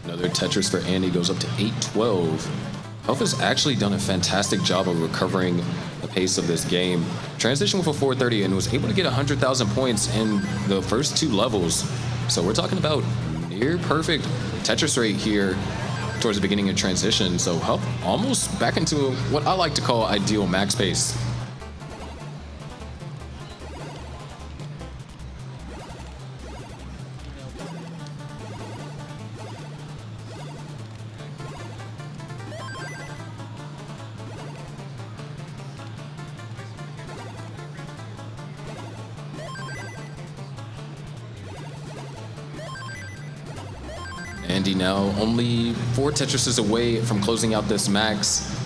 Another Tetris for Andy goes up to 812. Huff has actually done a fantastic job of recovering the pace of this game. Transition with a 430 and was able to get 100,000 points in the first 2 levels. So we're talking about near perfect Tetris rate here towards the beginning of transition. So Huff almost back into what I like to call ideal max pace. Andy now only 4 Tetrises away from closing out this max.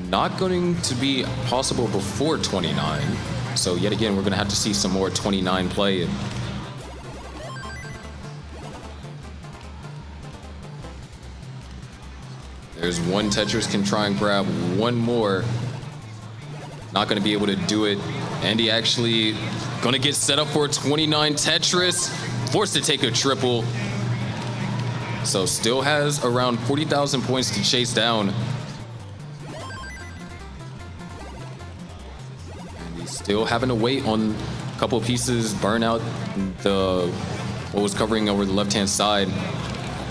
Not going to be possible before 29. So yet again, we're going to have to see some more 29 play. There's one Tetris, can try and grab one more. Not going to be able to do it. Andy actually going to get set up for a 29 Tetris. Forced to take a triple. So still has around 40,000 points to chase down. And he's still having to wait on a couple of pieces, burn out what was covering over the left-hand side.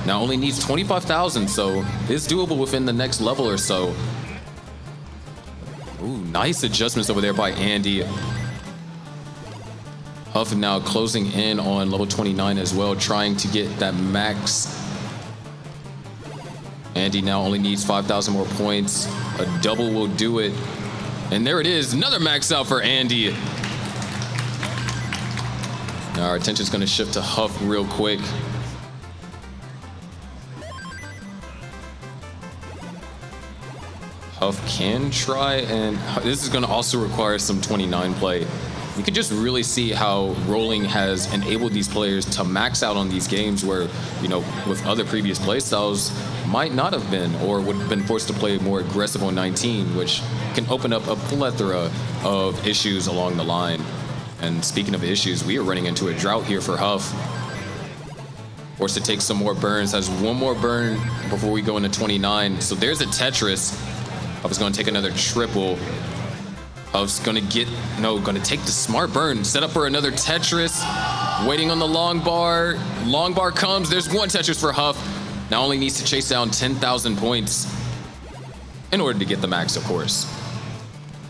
Now only needs 25,000, so it's doable within the next level or so. Ooh, nice adjustments over there by Andy. Huff now closing in on level 29 as well, trying to get that max. Andy now only needs 5,000 more points. A double will do it. And there it is, another max out for Andy. Now our attention's gonna shift to Huff real quick. Huff can try, and this is gonna also require some 29 play. You can just really see how rolling has enabled these players to max out on these games where, you know, with other previous playstyles might not have been, or would have been forced to play more aggressive on 19, which can open up a plethora of issues along the line. And speaking of issues, we are running into a drought here for Huff. Forced to take some more burns, has one more burn before we go into 29. So there's a Tetris. Huff is gonna take another triple. Huff's gonna take the smart burn, set up for another Tetris, waiting on the long bar. Long bar comes, there's one Tetris for Huff. Now only needs to chase down 10,000 points in order to get the max, of course.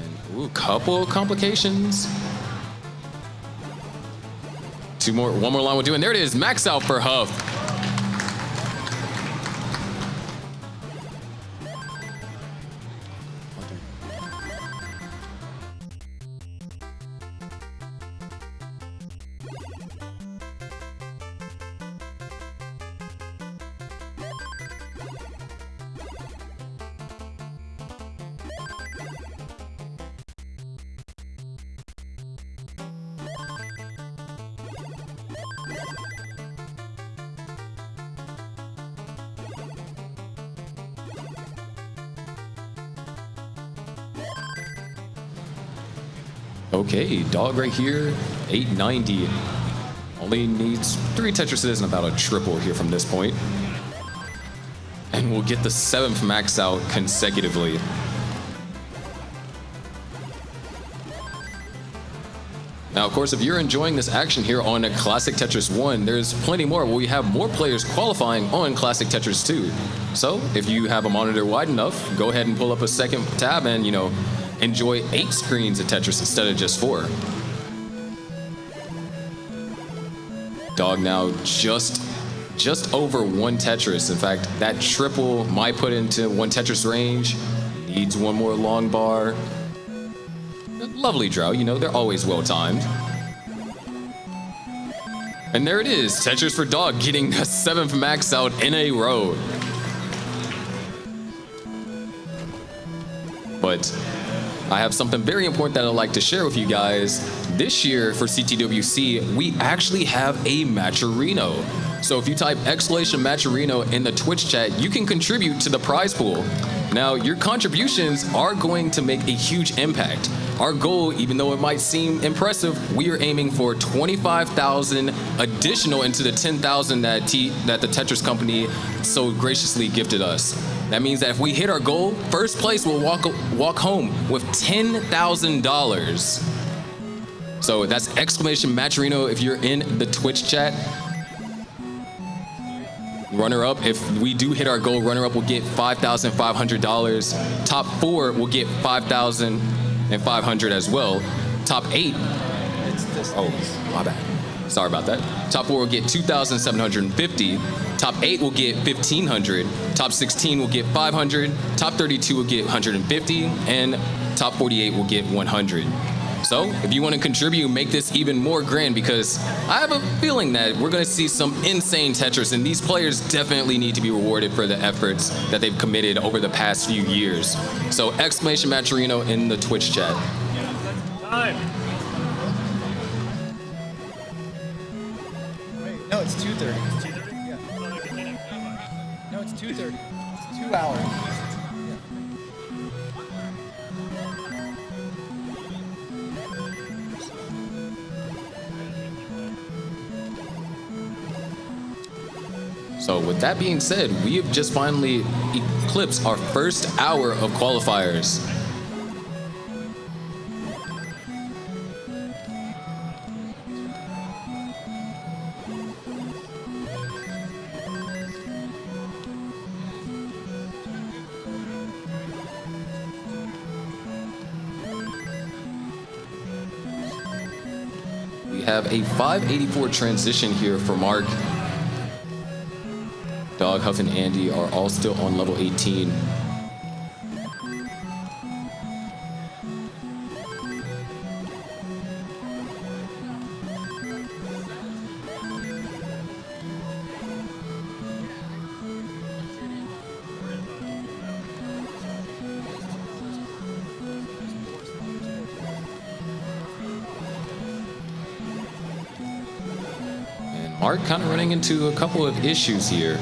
And, ooh, couple complications. One more line will do, and there it is, max out for Huff. Okay, Dog right here, 890. Only needs 3 Tetrises and about a triple here from this point. And we'll get the 7th max out consecutively. Now, of course, if you're enjoying this action here on Classic Tetris 1, there's plenty more where we have more players qualifying on Classic Tetris 2. So if you have a monitor wide enough, go ahead and pull up a second tab and, you know, enjoy 8 screens of Tetris instead of just 4. Dog now just over one Tetris. In fact, that triple might put into one Tetris range. Needs one more long bar. Lovely draw, you know, they're always well timed. And there it is, Tetris for Dog getting a 7th max out in a row. But I have something very important that I'd like to share with you guys. This year for CTWC, we actually have a Matcherino. So if you type !Matcherino in the Twitch chat, you can contribute to the prize pool. Now, your contributions are going to make a huge impact. Our goal, even though it might seem impressive, we are aiming for 25,000 additional into the 10,000 that the Tetris company so graciously gifted us. That means that if we hit our goal, first place will walk home with $10,000. So that's !Matcherino if you're in the Twitch chat. Runner-up, if we do hit our goal, runner-up will get $5,500. Top 4 will get $5,500 as well. Top 8, oh, my bad. Sorry about that. Top 4 will get $2,750. Top 8 will get $1,500. Top 16 will get $500. Top 32 will get $150, and top 48 will get $100. So if you want to contribute, make this even more grand, because I have a feeling that we're going to see some insane Tetris, and these players definitely need to be rewarded for the efforts that they've committed over the past few years. So !Matcherino in the Twitch chat. Time. Wait, no, it's 2:30. It's 2:30? Yeah. No, it's 2:30. It's 2 hours. So with that being said, we have just finally eclipsed our first hour of qualifiers. We have a 584 transition here for Mark. Dog, Huff, and Andy are all still on level 18. And Mark kind of running into a couple of issues here.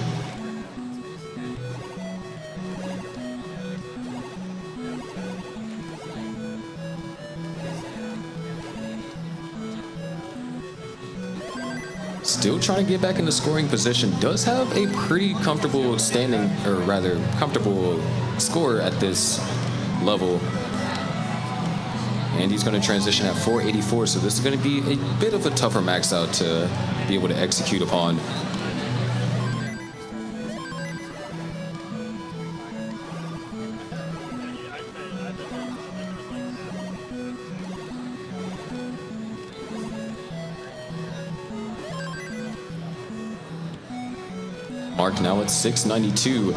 Still trying to get back into scoring position. Does have a pretty comfortable standing, or rather comfortable score at this level. And he's going to transition at 484, so this is going to be a bit of a tougher max out to be able to execute upon. Mark now at 692.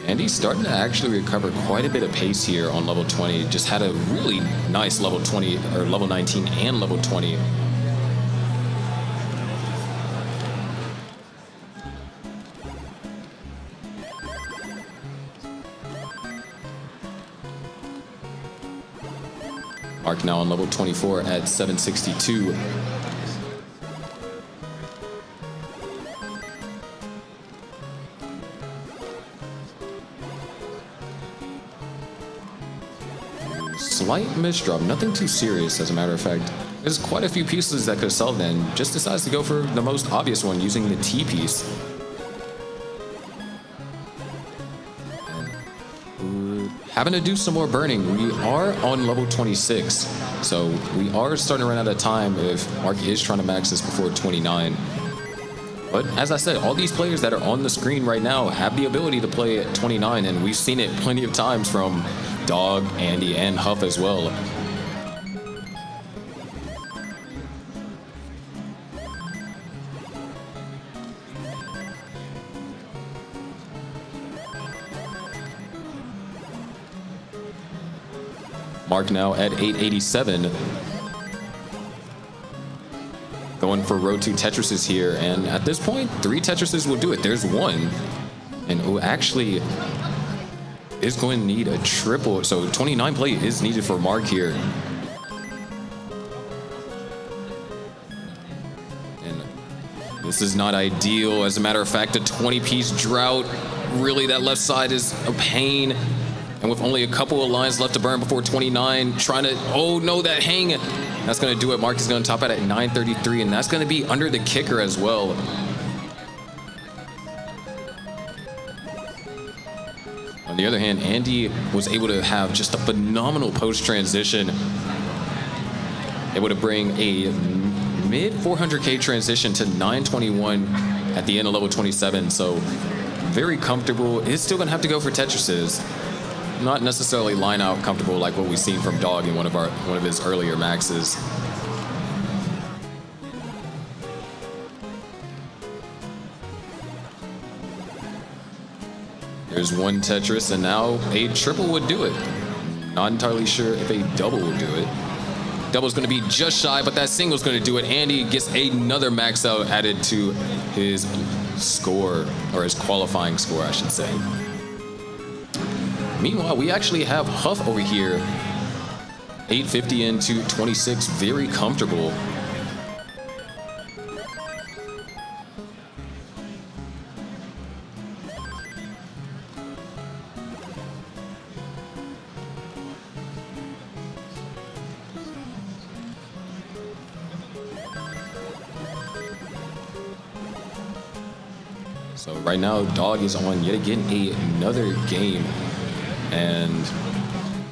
And he's starting to actually recover quite a bit of pace here on level 20. Just had a really nice level 20, or level 19 and level 20. Mark now on level 24 at 762. Slight misdrop, nothing too serious as a matter of fact. There's quite a few pieces that could have solved that, and just decides to go for the most obvious one using the T piece. Having to do some more burning. We are on level 26, so we are starting to run out of time if Mark is trying to max this before 29. But as I said, all these players that are on the screen right now have the ability to play at 29, and we've seen it plenty of times from Dog, Andy, and Huff as well. Mark now at 887. Going for row 2 Tetrises here, and at this point, 3 Tetrises will do it. There's one, and who actually is going to need a triple. So 29 play is needed for Mark here. This is not ideal. As a matter of fact, a 20-piece drought. Really, that left side is a pain. And with only a couple of lines left to burn before 29, trying to, oh no, that hang. That's going to do it. Mark is going to top out at 933, and that's going to be under the kicker as well. On the other hand, Andy was able to have just a phenomenal post-transition. Able to bring a mid 400K transition to 921 at the end of level 27. So very comfortable. Is still going to have to go for Tetrises. Not necessarily line out comfortable like what we've seen from Dog in one of his earlier maxes. There's one Tetris, and now a triple would do it. Not entirely sure if a double will do it. Double's going to be just shy, but that single's going to do it. Andy gets another max out added to his score, or his qualifying score, I should say. Meanwhile, we actually have Huff over here. 850 into 26, very comfortable. So right now, Dog is on yet again another game. And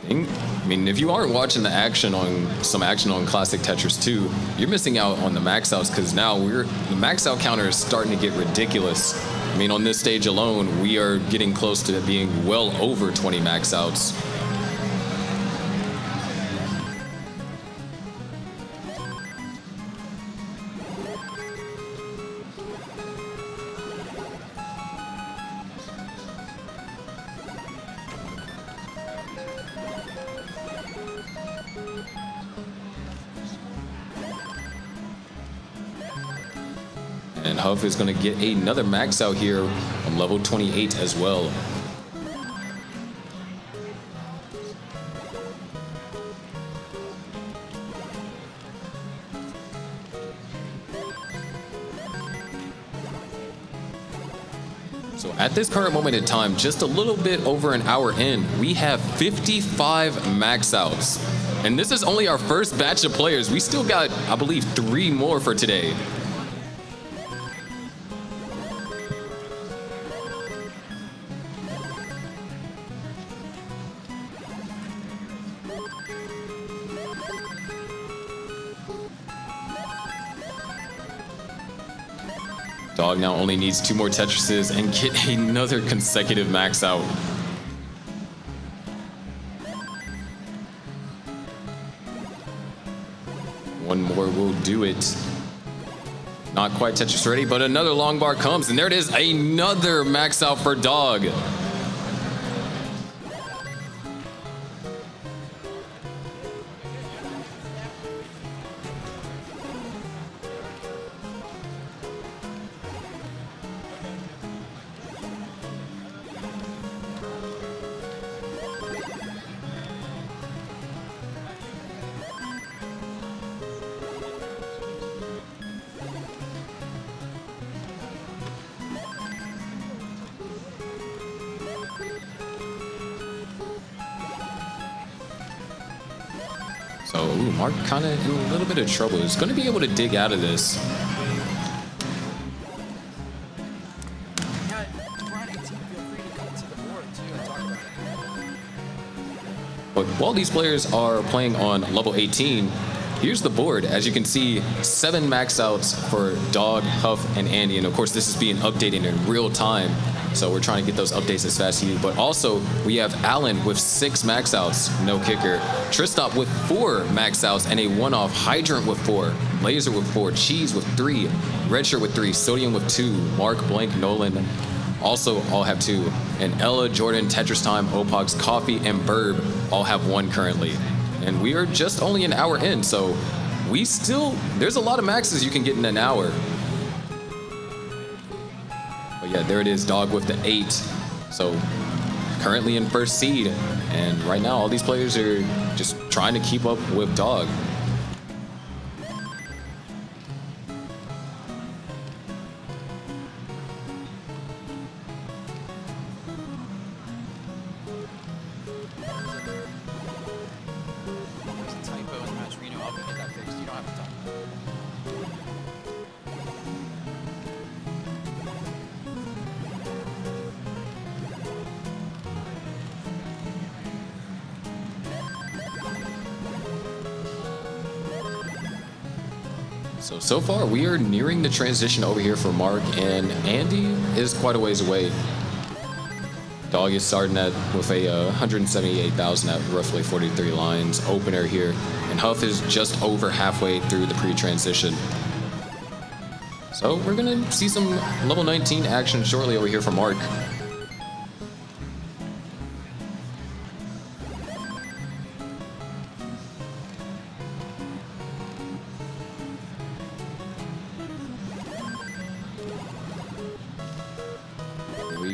I mean, if you aren't watching some action on Classic Tetris 2, you're missing out on the max outs, because now the max out counter is starting to get ridiculous. I mean, on this stage alone, we are getting close to being well over 20 max outs. And Huff is going to get another max out here on level 28 as well. So at this current moment in time, just a little bit over an hour in, we have 55 max outs. And this is only our first batch of players. We still got, I believe, 3 more for today. Dog now only needs 2 more Tetrises and get another consecutive max out. One more will do it. Not quite Tetris ready, but another long bar comes, and there it is, another max out for Dog. So, Mark kind of in a little bit of trouble. He's going to be able to dig out of this. But while these players are playing on level 18, here's the board. As you can see, 7 max outs for Dog, Huff, and Andy. And of course, this is being updated in real time. So we're trying to get those updates as fast as you. But also, we have Alan with 6 max outs, no kicker. Tristop with 4 max outs and a one-off. Hydrant with 4. Laser with 4. Cheese with 3. Redshirt with 3. Sodium with 2. Mark, Blank, Nolan also all have 2. And Ella, Jordan, Tetris Time, Opox, Coffee, and Burb all have 1 currently. And we are just only an hour in, so there's a lot of maxes you can get in an hour. But yeah, there it is, Dog with the 8. So currently in first seed. And right now, all these players are just trying to keep up with Dog. There's a typo in the match. Reno, I'll get that fixed. You don't have to talk. So far, we are nearing the transition over here for Mark, and Andy is quite a ways away. Dog is starting with a 178,000 at roughly 43 lines opener here, and Huff is just over halfway through the pre-transition. So we're gonna see some level 19 action shortly over here for Mark.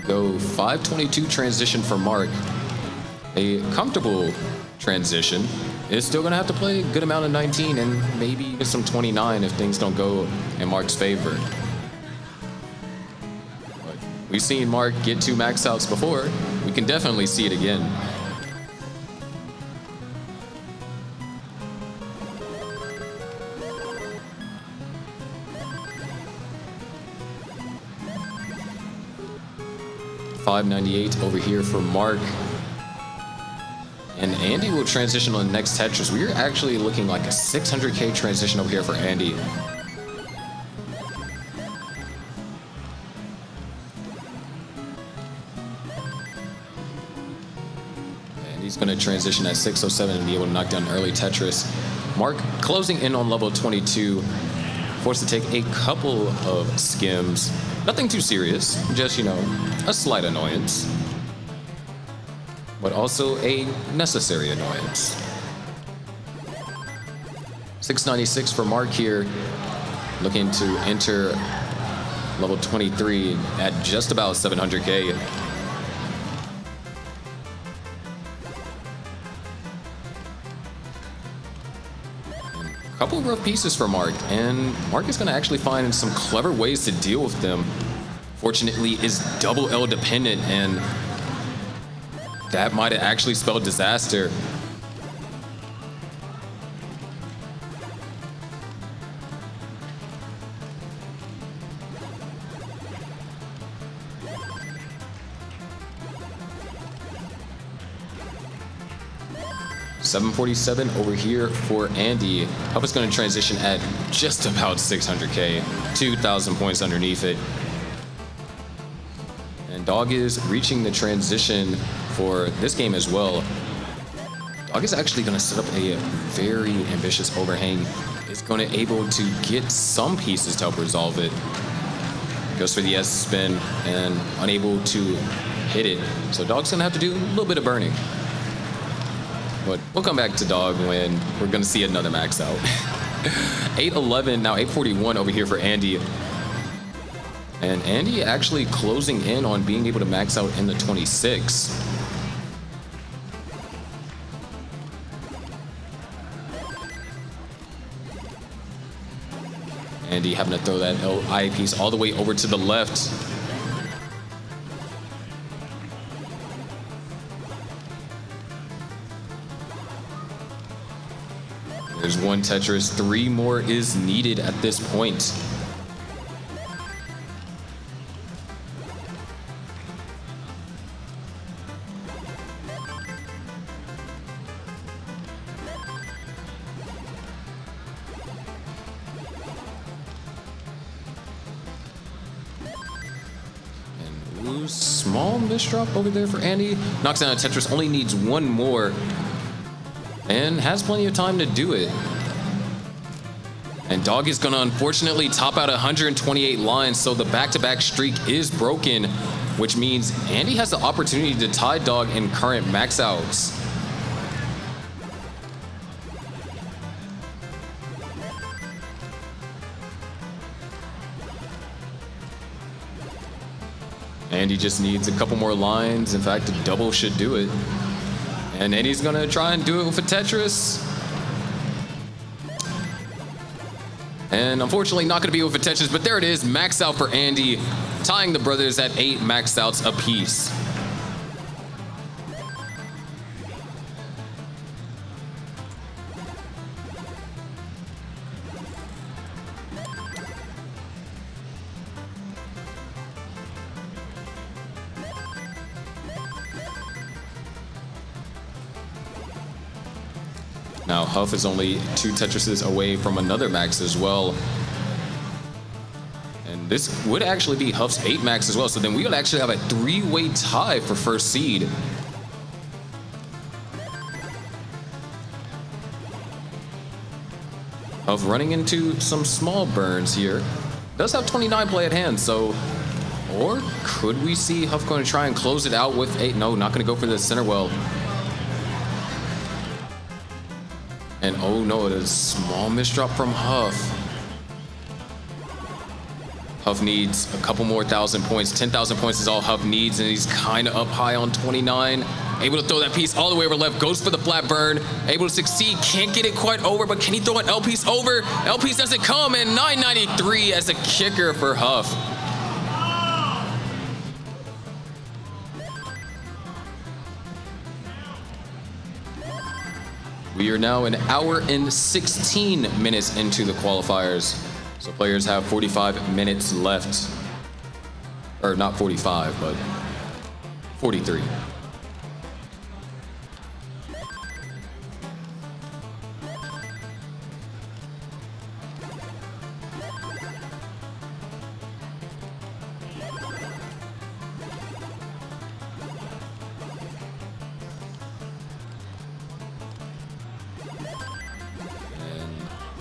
Go 522 transition for Mark. A comfortable transition. Is still going to have to play a good amount of 19 and maybe even some 29 if things don't go in Mark's favor. But we've seen Mark get 2 max outs before. We can definitely see it again. $598 over here for Mark. And Andy will transition on the next Tetris. We're actually looking like a 600K transition over here for Andy. And he's going to transition at 607 and be able to knock down early Tetris. Mark closing in on level 22. Forced to take a couple of skims. Nothing too serious, just, a slight annoyance. But also a necessary annoyance. 696 for Mark here. Looking to enter level 23 at just about 700K. Couple of rough pieces for Mark, and Mark is going to actually find some clever ways to deal with them. Fortunately, is double L dependent, and that might have actually spelled disaster. $747 over here for Andy. Huff is going to transition at just about 600K, 2,000 points underneath it. And Dog is reaching the transition for this game as well. Dog is actually going to set up a very ambitious overhang. Is going to able to get some pieces to help resolve it. Goes for the S spin and unable to hit it. So Dog's going to have to do a little bit of burning. But we'll come back to Dog when we're going to see another max out. 811, now 841 over here for Andy. And Andy actually closing in on being able to max out in the 26. Andy having to throw that LI piece all the way over to the left. There's one Tetris, 3 more is needed at this point. And ooh, small misdrop over there for Andy. Knocks down a Tetris, only needs 1 more. And has plenty of time to do it. And Dog is going to unfortunately top out 128 lines, so the back-to-back streak is broken, which means Andy has the opportunity to tie Dog in current max outs. And he just needs a couple more lines. In fact, a double should do it. And Andy's gonna try and do it with a Tetris. And unfortunately not gonna be with a Tetris, but there it is, max out for Andy, tying the brothers at 8 max outs apiece. Now, Huff is only 2 Tetrises away from another max as well. And this would actually be Huff's 8 max as well. So then we would actually have a 3-way tie for first seed. Huff running into some small burns here. Does have 29 play at hand, so... Or could we see Huff going to try and close it out with 8? No, not going to go for the center well. And oh no, it is a small misdrop from Huff. Huff needs a couple more 1,000 points. 10,000 points is all Huff needs, and he's kind of up high on 29. Able to throw that piece all the way over left, goes for the flat burn. Able to succeed, can't get it quite over, but can he throw an L piece over? L piece doesn't come, and 993 as a kicker for Huff. We are now 1 hour and 16 minutes into the qualifiers. So players have 45 minutes left. Or not 45, but 43.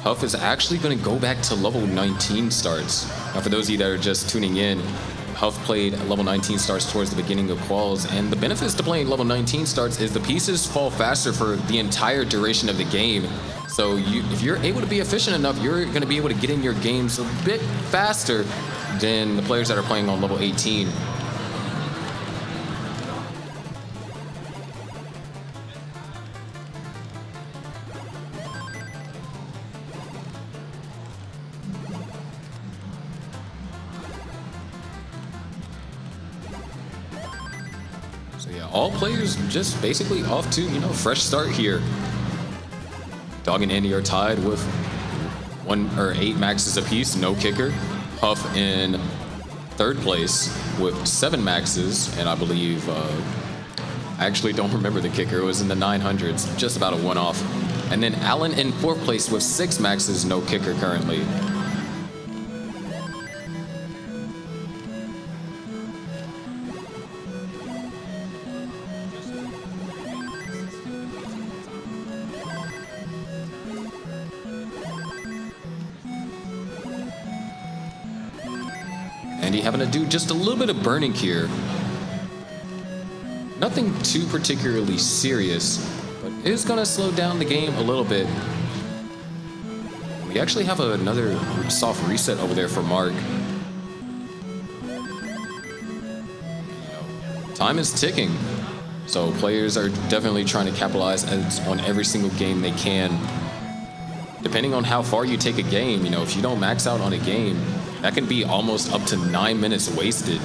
Huff is actually going to go back to level 19 starts. Now, for those of you that are just tuning in, Huff played level 19 starts towards the beginning of quals, and the benefits to playing level 19 starts is the pieces fall faster for the entire duration of the game. So if you're able to be efficient enough, you're going to be able to get in your games a bit faster than the players that are playing on level 18. All players just basically off to, fresh start here. Dog and Andy are tied with 8 maxes apiece, no kicker. Huff in 3rd place with 7 maxes, and I believe, I actually don't remember the kicker. It was in the 900s, just about a one-off. And then Alan in 4th place with 6 maxes, no kicker currently. Andy having to do just a little bit of burning here. Nothing too particularly serious, but it is going to slow down the game a little bit. We actually have another soft reset over there for Mark. Time is ticking, so players are definitely trying to capitalize on every single game they can. Depending on how far you take a game, if you don't max out on a game, that can be almost up to 9 minutes wasted.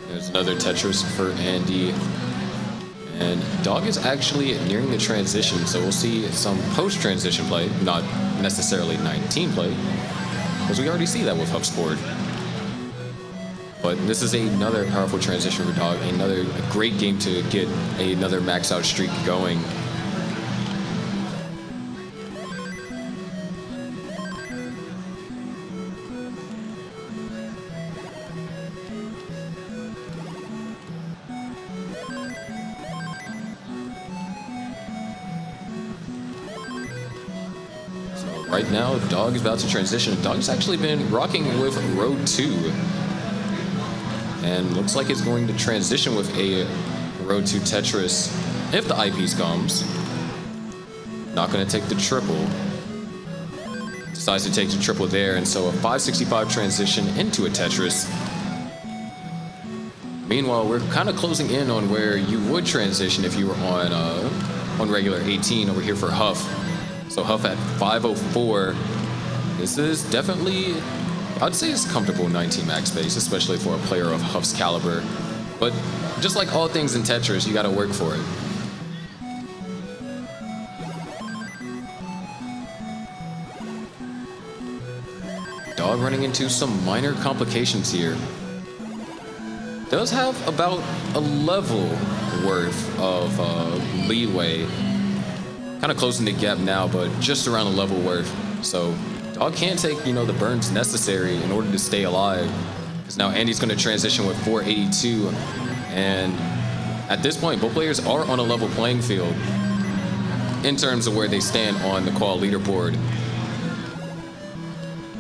There's another Tetris for Andy. And Dog is actually nearing the transition, so we'll see some post-transition play, not necessarily 19 play, because we already see that with Huff's board. But this is another powerful transition for Dog, another great game to get another max-out streak going. Right now, Dog is about to transition. Dog's actually been rocking with row 2. And looks like it's going to transition with a row 2 Tetris if the eyepiece comes. Not going to take the triple. Decides to take the triple there, and so a 565 transition into a Tetris. Meanwhile, we're kind of closing in on where you would transition if you were on regular 18 over here for Huff. So Huff at 504. This is definitely, I'd say it's comfortable 19 max space, especially for a player of Huff's caliber. But just like all things in Tetris, you gotta work for it. Dog running into some minor complications here. Does have about a level worth of leeway. Kind of closing the gap now, but just around a level worth. So Dog can't take, the burns necessary in order to stay alive. Because now Andy's going to transition with 482. And at this point, both players are on a level playing field in terms of where they stand on the qual leaderboard.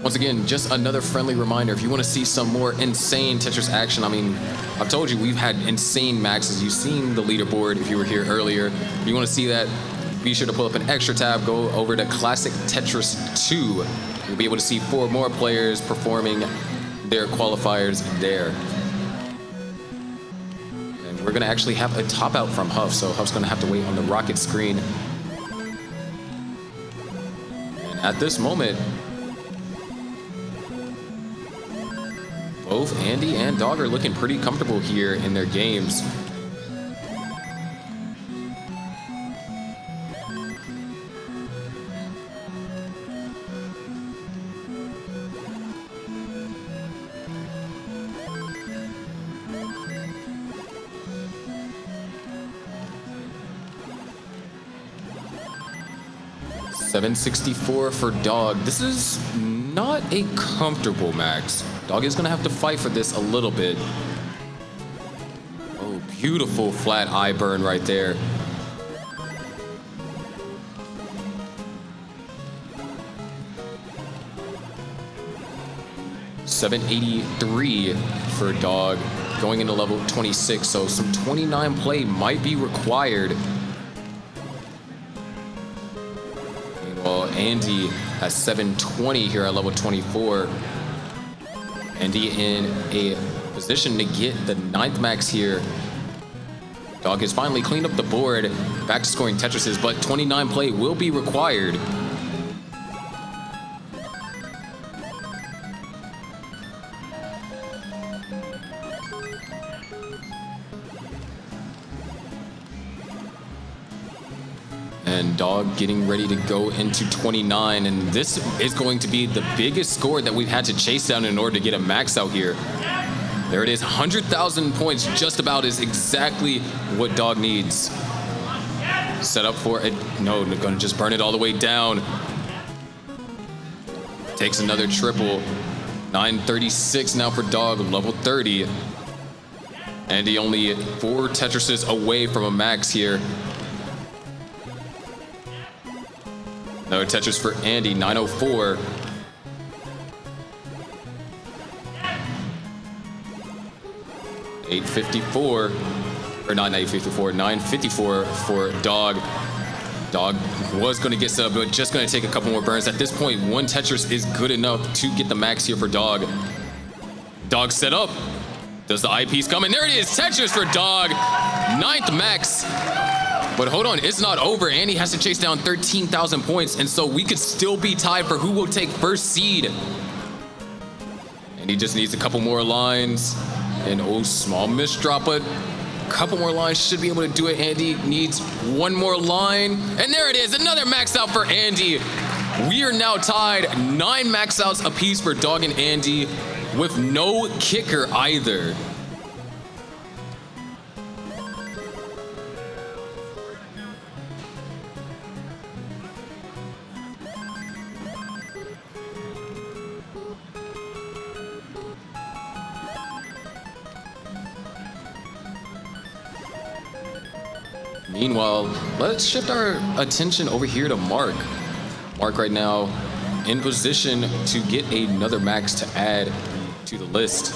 Once again, just another friendly reminder, if you want to see some more insane Tetris action, I mean, I've told you we've had insane maxes. You've seen the leaderboard if you were here earlier. If you want to see that, be sure to pull up an extra tab, go over to Classic Tetris 2. You'll be able to see 4 more players performing their qualifiers there. And we're going to actually have a top out from Huff, so Huff's going to have to wait on the rocket screen. And at this moment, both Andy and Dog are looking pretty comfortable here in their games. $764 for Dog. This is not a comfortable max. Dog is gonna have to fight for this a little bit. Oh, beautiful flat eye burn right there. $783 for Dog, going into level 26, so some 29 play might be required. Meanwhile, Andy at 720 here at level 24. Andy in a position to get the 9th max here. Dog has finally cleaned up the board, back to scoring Tetrises, but 29 play will be required. And Dog getting ready to go into 29, and this is going to be the biggest score that we've had to chase down in order to get a max out here. There it is, 100,000 points, just about is exactly what Dog needs. Set up for it, no, they're gonna just burn it all the way down. Takes another triple, 936 now for Dog, level 30. Andy only 4 Tetrises away from a max here. Another Tetris for Andy, 904. $854, or not 854, $954 for Dog. Dog was going to get set up, but just going to take a couple more burns. At this point, 1 Tetris is good enough to get the max here for Dog. Dog set up. Does the eyepiece come? And there it is, Tetris for Dog. 9th max. But hold on, it's not over. Andy has to chase down 13,000 points, and so we could still be tied for who will take first seed. And he just needs a couple more lines. And oh, small misdrop, but a couple more lines should be able to do it. Andy needs 1 more line. And there it is, another max out for Andy. We are now tied, 9 max outs apiece for Dog and Andy, with no kicker either. Meanwhile, let's shift our attention over here to Mark. Mark right now in position to get another max to add to the list.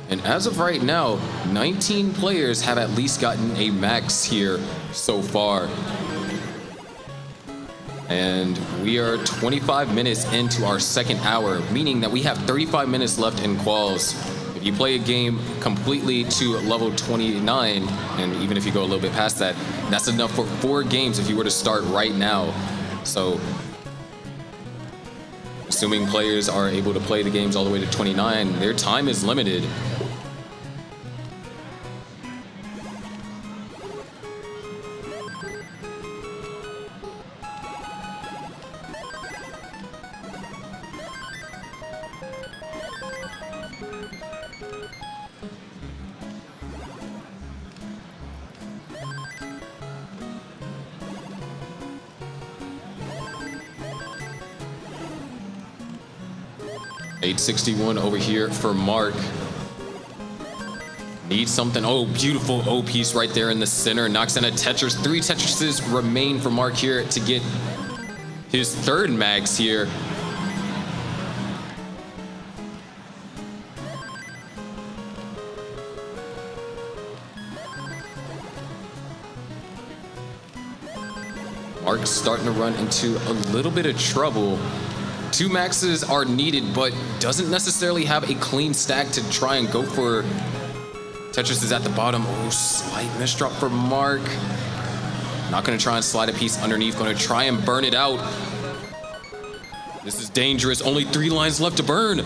And as of right now, 19 players have at least gotten a max here so far. And we are 25 minutes into our second hour, meaning that we have 35 minutes left in quals. If you play a game completely to level 29, and even if you go a little bit past that, that's enough for 4 games if you were to start right now. So, assuming players are able to play the games all the way to 29, their time is limited. $861 over here for Mark. Needs something. Oh, beautiful O piece right there in the center. Knocks in a Tetris. 3 Tetrises remain for Mark here to get his 3rd max here. Mark's starting to run into a little bit of trouble. 2 maxes are needed, but doesn't necessarily have a clean stack to try and go for. Tetris is at the bottom. Oh, slight misdrop for Mark. Not gonna try and slide a piece underneath, gonna try and burn it out. This is dangerous, only 3 lines left to burn.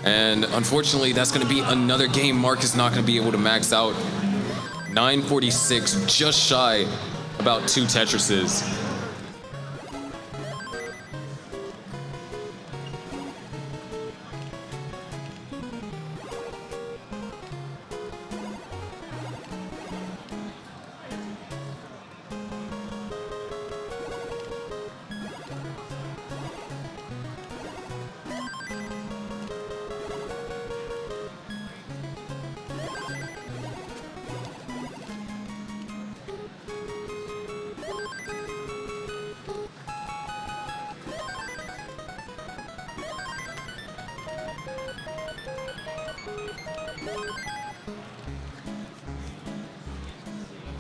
And unfortunately, that's gonna be another game Mark is not gonna be able to max out. 946, just shy about 2 Tetrises.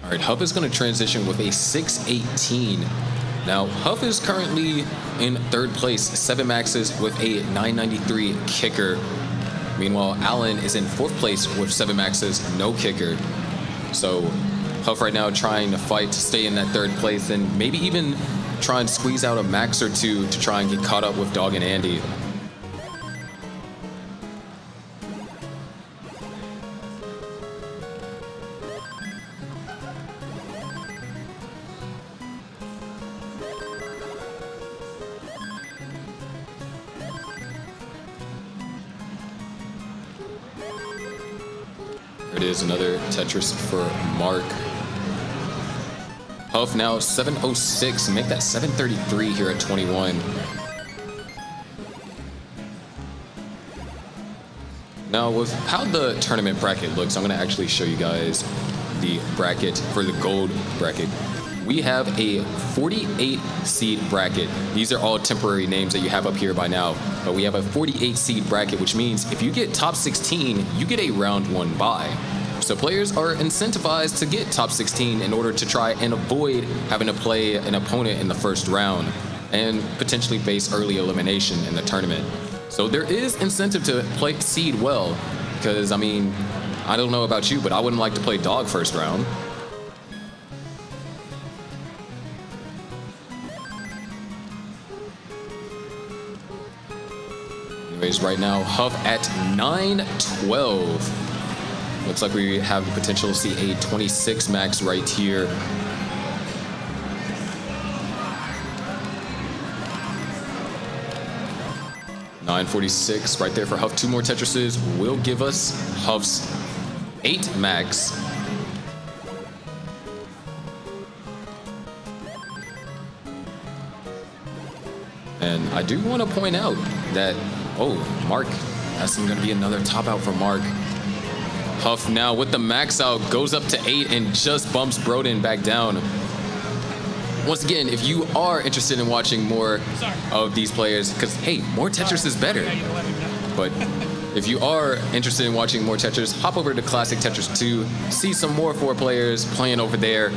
All right, Huff is going to transition with a 618. Now, Huff is currently in 3rd place, 7 maxes with a 993 kicker. Meanwhile, Alan is in 4th place with 7 maxes, no kicker. So, Huff right now trying to fight to stay in that 3rd place and maybe even try and squeeze out a max or 2 to try and get caught up with Dog and Andy. There it is, another Tetris for Mark. Huff now 706, make that 733 here at 21. Now with how the tournament bracket looks, I'm gonna actually show you guys the bracket for the gold bracket. We have a 48 seed bracket. These are all temporary names that you have up here by now, but we have a 48 seed bracket, which means if you get top 16, you get a round 1 bye. So players are incentivized to get top 16 in order to try and avoid having to play an opponent in the first round and potentially face early elimination in the tournament. So there is incentive to play seed well, because I mean, I don't know about you, but I wouldn't like to play dog first round. Anyways, right now, Huff at 912. Looks like we have the potential to see a 26 max right here. $946 right there for Huff. 2 more Tetrises will give us Huff's 8 max. And I do want to point out that, oh, Mark, that's going to be another top out for Mark. Huff now with the max out goes up to 8 and just bumps Broden back down. Once again, if you are interested in watching more of these players, because hey, more Tetris is better. But if you are interested in watching more Tetris, hop over to Classic Tetris 2, see some more 4 players playing over there.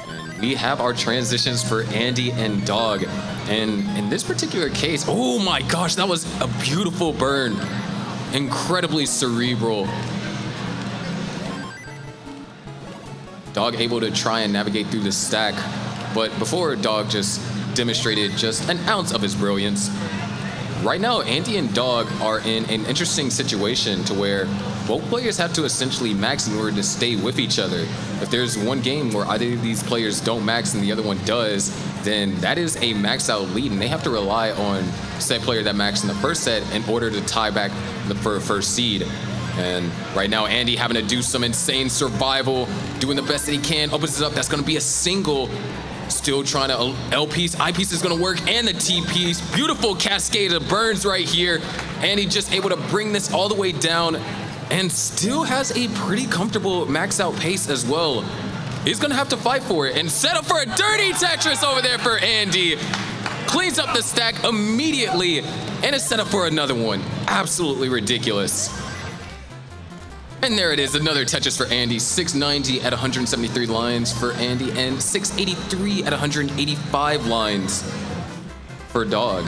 And we have our transitions for Andy and Dog. And in this particular case, oh my gosh, that was a beautiful burn. Incredibly cerebral. Dog able to try and navigate through the stack, but before Dog just demonstrated just an ounce of his brilliance. Right now, Andy and Dog are in an interesting situation to where both players have to essentially max in order to stay with each other. If there's one game where either of these players don't max and the other one does, then that is a max out lead, and they have to rely on said player that maxed in the first set in order to tie back for first seed. And right now, Andy having to do some insane survival, doing the best that he can, opens it up. That's going to be a single. Still trying to L piece, I piece is going to work, and the T piece. Beautiful cascade of burns right here. Andy just able to bring this all the way down and still has a pretty comfortable max out pace as well. He's going to have to fight for it and set up for a dirty Tetris over there for Andy. Cleans up the stack immediately and is set up for another one. Absolutely ridiculous. And there it is, another Tetris for Andy. 690 at 173 lines for Andy, and 683 at 185 lines for Dog.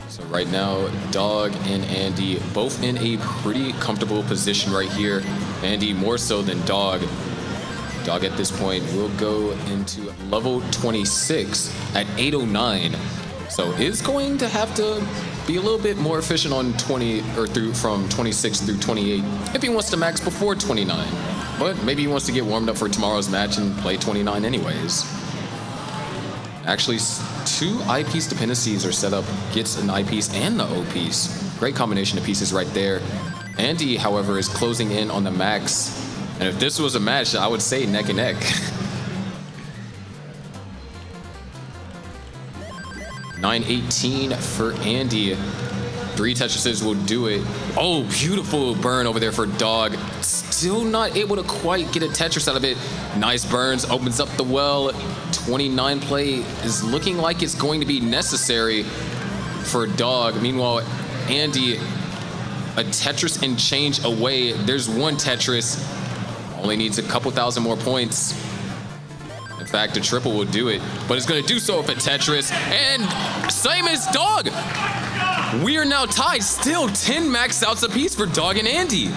So right now, Dog and Andy both in a pretty comfortable position right here. Andy more so than Dog. Dog at this point will go into level 26 at 809. So is going to have to be a little bit more efficient on 20 or through from 26 through 28 if he wants to max before 29. But maybe he wants to get warmed up for tomorrow's match and play 29 anyways. Actually, 2 I-piece dependencies are set up, gets an I-piece and the O-piece. Great combination of pieces right there. Andy, however, is closing in on the max. And if this was a match, I would say neck and neck. $918 for Andy. 3 Tetrises will do it. Oh, beautiful burn over there for Dog. Still not able to quite get a Tetris out of it. Nice burns, opens up the well. 29 play is looking like it's going to be necessary for Dog. Meanwhile, Andy, a Tetris and change away. There's 1 Tetris. Only needs a couple thousand more points. In fact, a triple will do it, but it's going to do so with a Tetris. And same as Dog. We are now tied. Still 10 max outs apiece for Dog and Andy.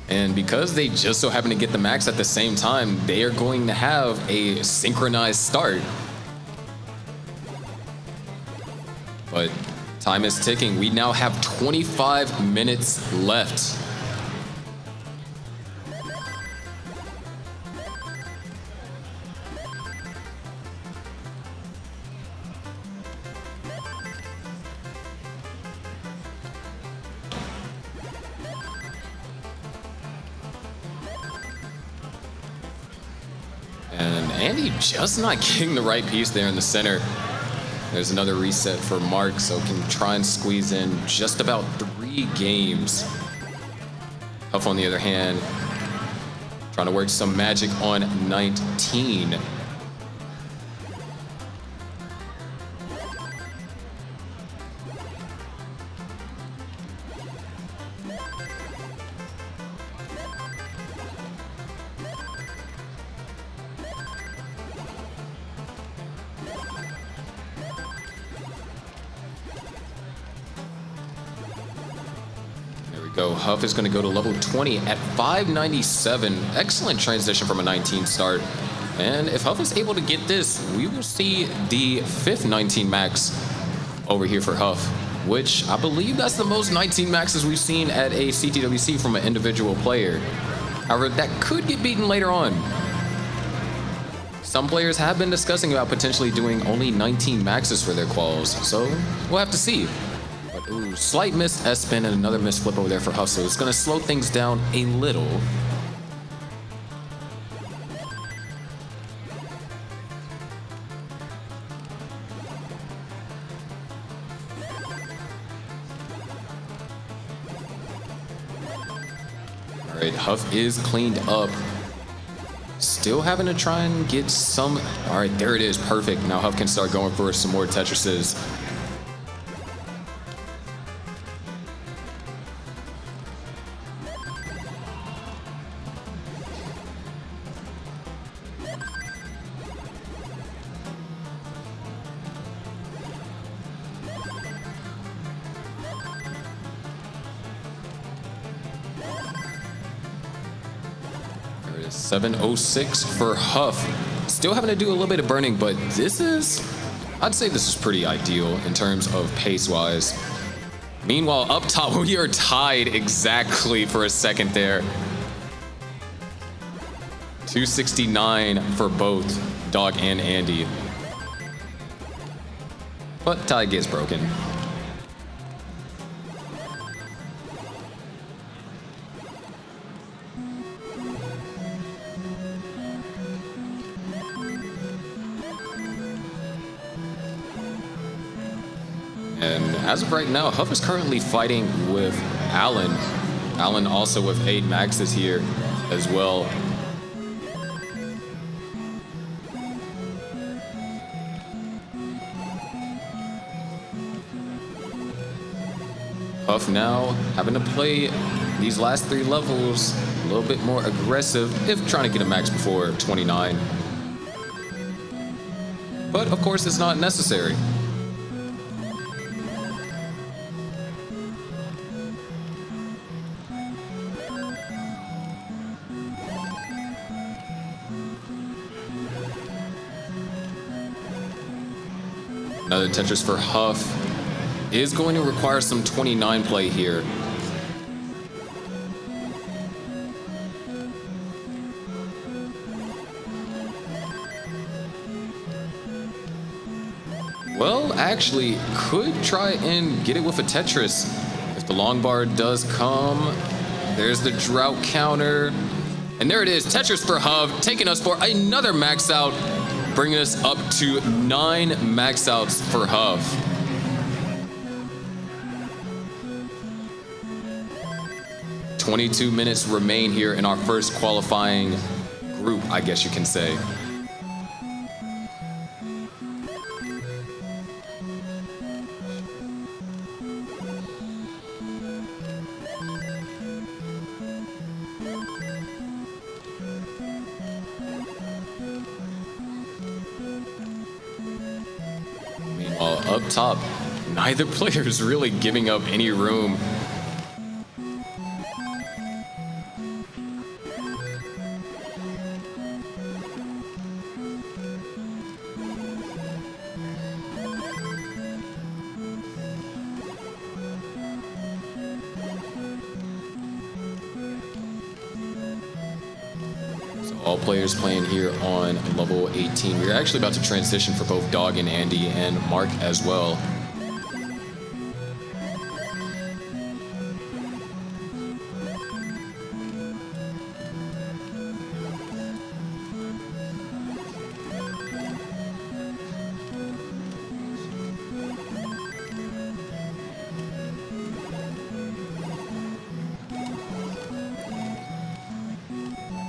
And because they just so happen to get the max at the same time, they are going to have a synchronized start. But time is ticking. We now have 25 minutes left. And Andy just not getting the right piece there in the center. There's another reset for Mark, so can try and squeeze in just about 3 games. Huff, on the other hand, trying to work some magic on 19. Go. Huff is going to go to level 20 at 597. Excellent transition from a 19 start. And if Huff is able to get this, we will see the 5th 19 max over here for Huff, which I believe that's the most 19 maxes we've seen at a CTWC from an individual player. However, that could get beaten later on. Some players have been discussing about potentially doing only 19 maxes for their quals, so we'll have to see. But ooh, slight missed S-spin and another missed flip over there for Huff, so it's gonna slow things down a little. All right, Huff is cleaned up. Still having to try and get some. All right, there it is. Perfect. Now Huff can start going for some more Tetrises. There it is, 7:06 for Huff. Still having to do a little bit of burning, but this is, I'd say this is pretty ideal in terms of pace-wise. Meanwhile, up top, we are tied exactly for a second there. 269 for both Dog and Andy. But tie gets broken. And as of right now, Huff is currently fighting with Alan. Alan also with 8 maxes here as well. Huff now having to play these last 3 levels a little bit more aggressive if trying to get a max before 29. But of course, it's not necessary. Another Tetris for Huff is going to require some 29 play here. Well, actually, could try and get it with a Tetris. If the long bar does come, there's the drought counter. And there it is, Tetris for Huff, taking us for another max out, bringing us up to 9 max outs for Huff. "22 minutes remain here in our first qualifying group, I guess you can say. Meanwhile, up top, neither player is really giving up any room. All players playing here on level 18. We're actually about to transition for both Dog and Andy and Mark as well.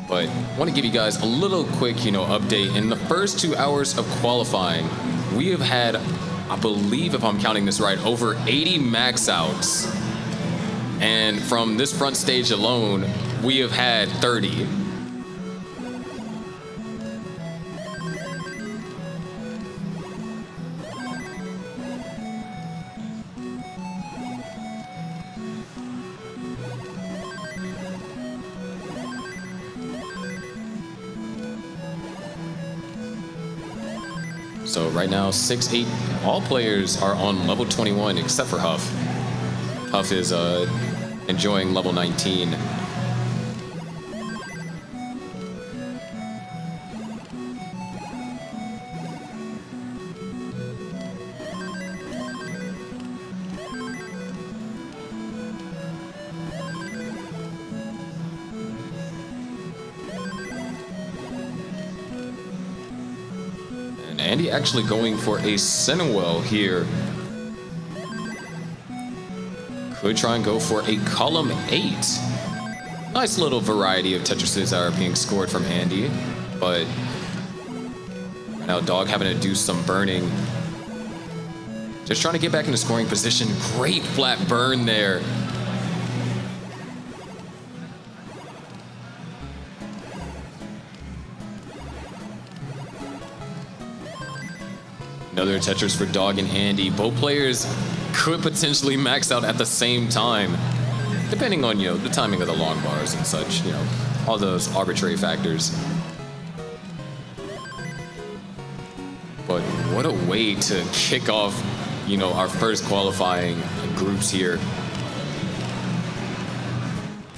But I want to give you guys a little quick, update. In the first 2 hours of qualifying, we have had, I believe, if I'm counting this right, over 80 max outs. And from this front stage alone, we have had 30. So right now, 6-8, all players are on level 21 except for Huff. Huff is enjoying level 19. Andy actually going for a Cinewell here. Could try and go for a column 8. Nice little variety of Tetrises that are being scored from Andy, but right now Dog having to do some burning. Just trying to get back into scoring position. Great flat burn there. Another Tetris for Dog and Andy. Both players could potentially max out at the same time, depending on, the timing of the long bars and such, all those arbitrary factors. But what a way to kick off, our first qualifying groups here.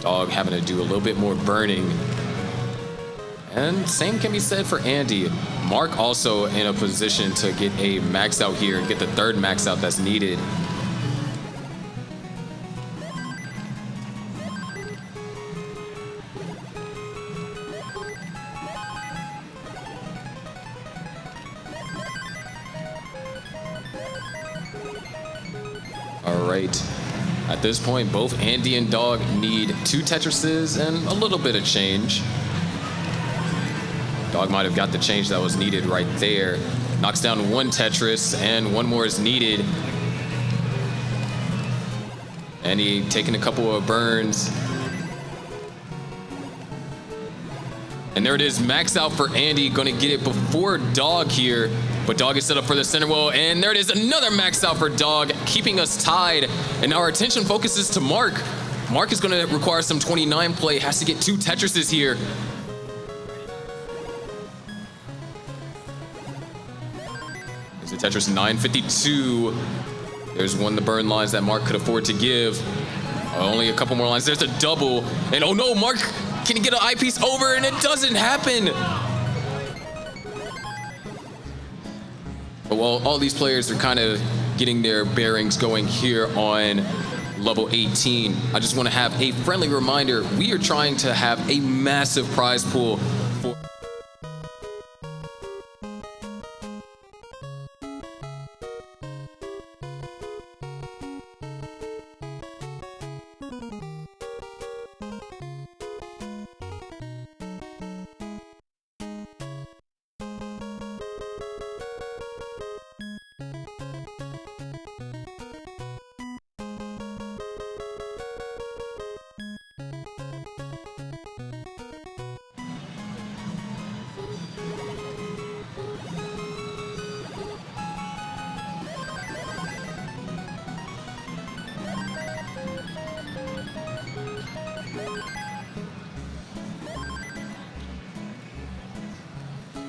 Dog having to do a little bit more burning. And same can be said for Andy. Mark also in a position to get a max out here and get the third max out that's needed. All right. At this point, both Andy and Dog need 2 Tetrises and a little bit of change. Dog might have got the change that was needed right there. Knocks down 1 Tetris, and 1 more is needed. Andy taking a couple of burns. And there it is, max out for Andy. Gonna get it before Dog here. But Dog is set up for the center wheel, and there it is, another max out for Dog, keeping us tied. And our attention focuses to Mark. Mark is gonna require some 29 play, has to get 2 Tetrises here. There's a Tetris 952. There's one of the burn lines that Mark could afford to give. Only a couple more lines. There's a double. And oh no, Mark, can he get an eyepiece over? And it doesn't happen. But while all these players are kind of getting their bearings going here on level 18, I just want to have a friendly reminder. We are trying to have a massive prize pool for...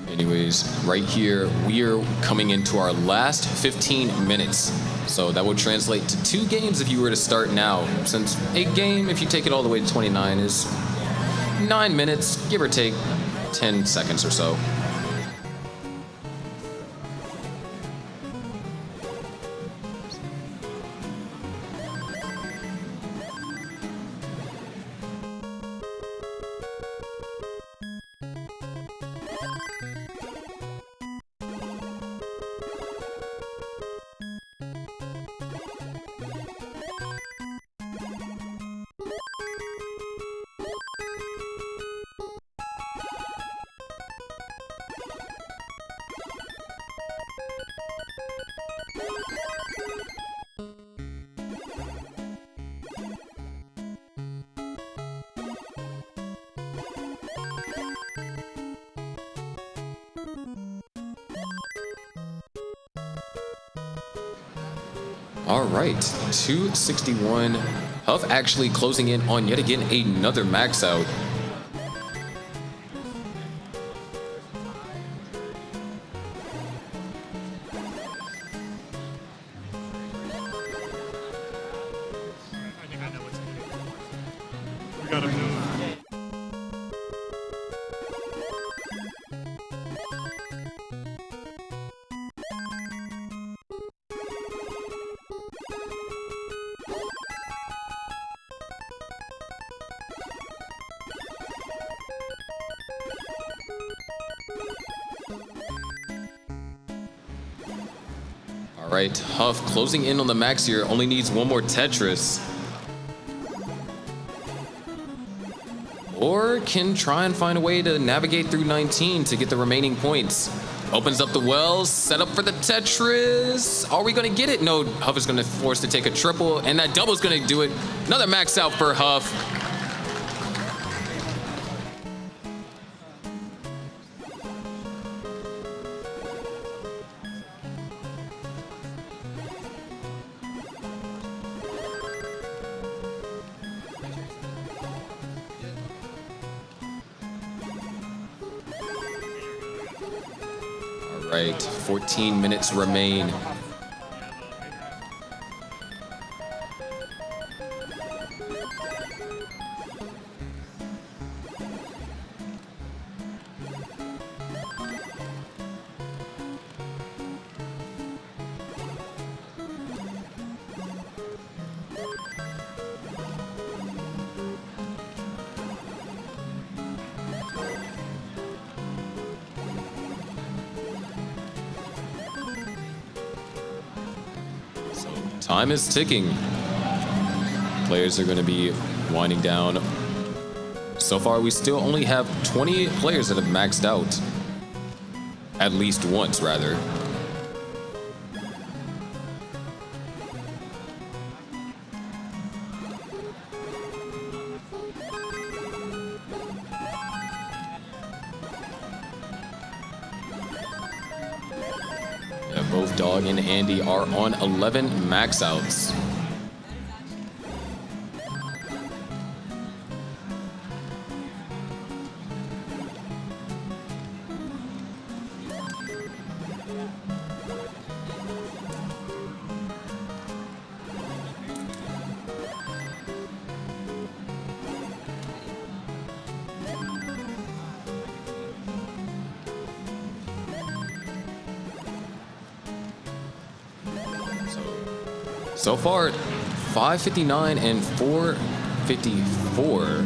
Anyways, right here, we are coming into our last 15 minutes. So that would translate to 2 games if you were to start now, since a game, if you take it all the way to 29, is 9 minutes, give or take 10 seconds or so. All right, 261. Huff actually closing in on yet again another max out. All right, Huff closing in on the max here, only needs one more Tetris. Or can try and find a way to navigate through 19 to get the remaining points. Opens up the wells, set up for the Tetris. Are we gonna get it? No, Huff is gonna force to take a triple, and that double's gonna do it. Another max out for Huff. All right, 14 minutes remain. Time is ticking. Players are going to be winding down. So far, we still only have 20 players that have maxed out. At least once, rather. Both Dog and Andy are on 11 max outs. So far, 559 and 454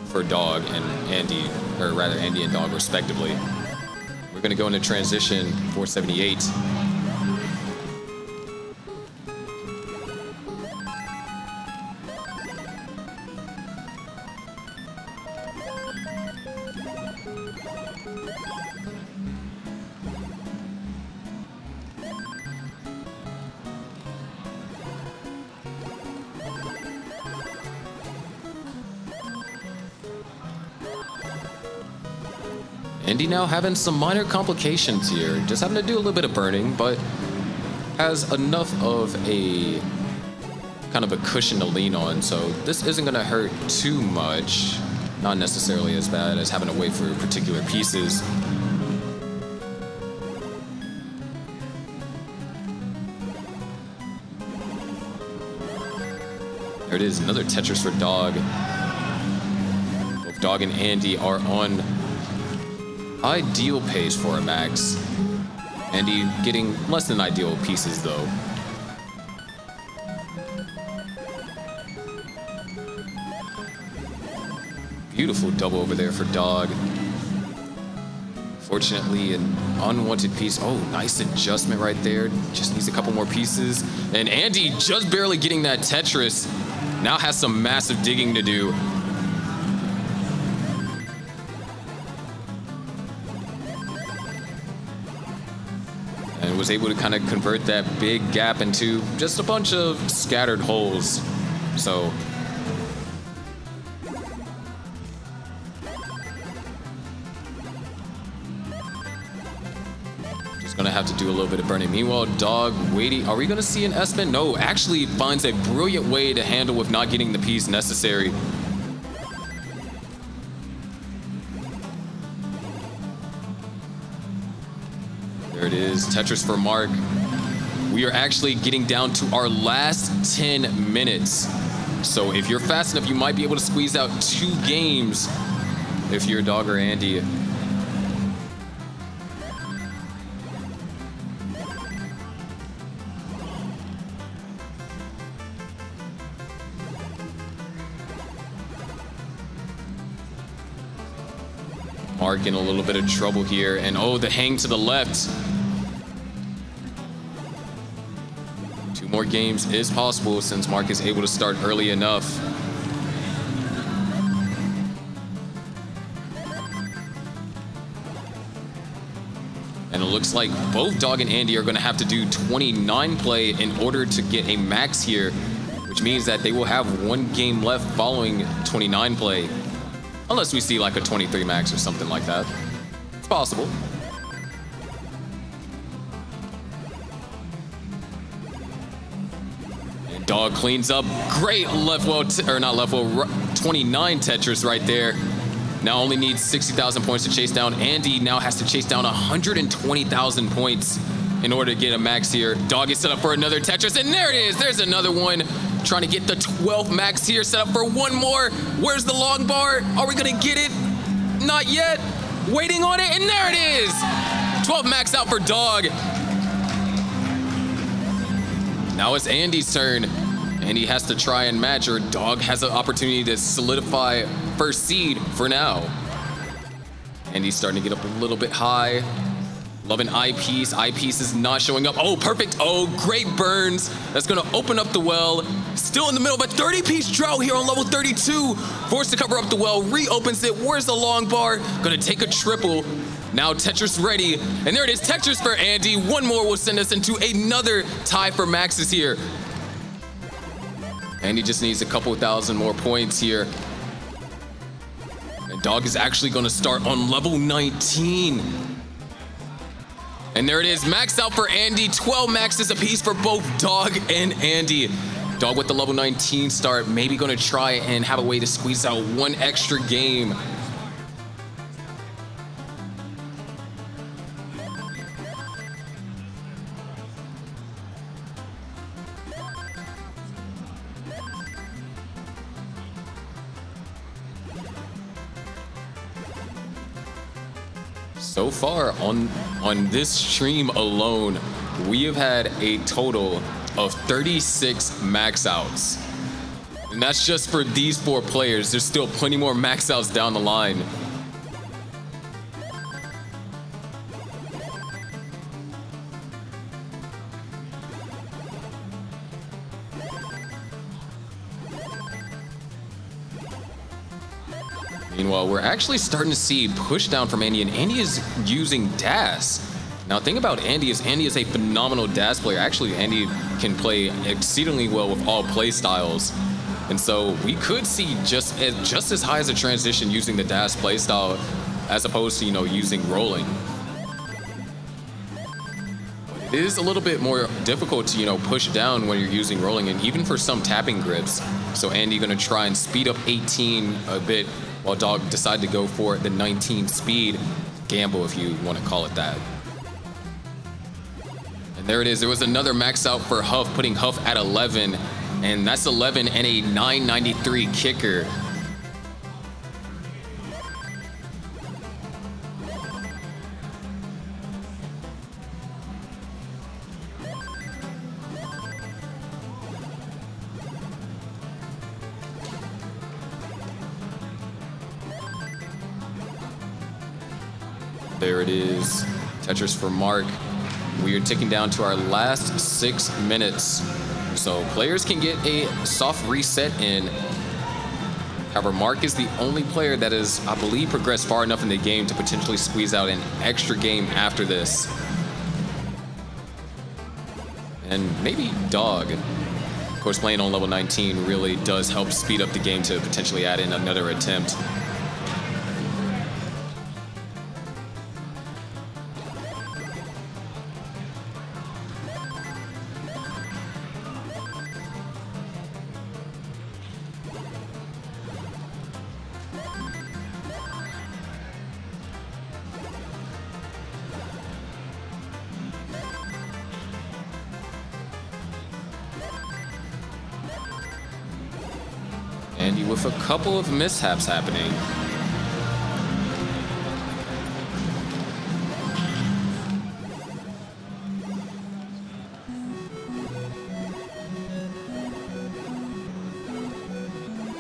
for Dog and Andy, or rather Andy and Dog respectively. We're gonna go into transition, 478. Andy now having some minor complications here. Just having to do a little bit of burning, but has enough of a kind of a cushion to lean on, so this isn't gonna hurt too much. Not necessarily as bad as having to wait for particular pieces. There it is, another Tetris for Dog. Both Dog and Andy are on ideal pace for a max. Andy getting less than ideal pieces though. Beautiful double over there for Dog. Fortunately, an unwanted piece. Oh, nice adjustment right there. Just needs a couple more pieces. And Andy just barely getting that Tetris. Now has some massive digging to do. And was able to kind of convert that big gap into just a bunch of scattered holes. So just gonna have to do a little bit of burning. Meanwhile, Dog waiting. Are we gonna see an S-spin? No, actually finds a brilliant way to handle with not getting the piece necessary. There it is, Tetris for Mark. We are actually getting down to our last 10 minutes. So if you're fast enough, you might be able to squeeze out 2 games if you're Dog or Andy. Mark in a little bit of trouble here, and oh, the hang to the left. more games is possible since Mark is able to start early enough. And it looks like both Dog and Andy are going to have to do 29 play in order to get a max here, which means that they will have one game left following 29 play. Unless we see like a 23 max or something like that. It's possible. And Dog cleans up. Great left wheel, or not left wheel, 29 Tetris right there. Now only needs 60,000 points to chase down. Andy now has to chase down 120,000 points in order to get a max here. Dog is set up for another Tetris, and there it is. There's another one. Trying to get the 12th max here, set up for one more. Where's the long bar? Are we gonna get it? Not yet. Waiting on it, and there it is. 12 max out for Dog. Now it's Andy's turn. Andy has to try and match, or Dog has an opportunity to solidify first seed for now. Andy's starting to get up a little bit high. Loving eyepiece. Eyepiece is not showing up. Oh, perfect. Oh, great burns. That's going to open up the well. Still in the middle of a 30-piece drought here on level 32. Forced to cover up the well. Reopens it. Where's the long bar? Going to take a triple. Now Tetris ready. And there it is. Tetris for Andy. One more will send us into another tie for maxes here. Andy just needs a couple thousand more points here. And Dog is actually going to start on level 19. And there it is, max out for Andy. 12 maxes apiece for both Dog and Andy. Dog with the level 19 start, maybe gonna try and have a way to squeeze out one extra game. So far on this stream alone, we have had a total of 36 max outs. And that's just for these 4 players. There's still plenty more max outs down the line. Meanwhile, we're actually starting to see push down from Andy, and Andy is using DAS. Now, the thing about Andy is a phenomenal DAS player. Actually, Andy can play exceedingly well with all play styles. And so we could see just as high as a transition using the DAS play style as opposed to, using rolling. It is a little bit more difficult to, push down when you're using rolling, and even for some tapping grips. So Andy gonna try and speed up 18 a bit, while Dog decided to go for the 19 speed gamble, if you want to call it that. And there it is. There was another max out for Huff, putting Huff at 11, and that's 11 and a 993 kicker. There it is, Tetris for Mark. We are ticking down to our last 6 minutes. So players can get a soft reset in. However, Mark is the only player that is, I believe, progressed far enough in the game to potentially squeeze out an extra game after this. And maybe Dog. Of course, playing on level 19 really does help speed up the game to potentially add in another attempt. Andy with a couple of mishaps happening.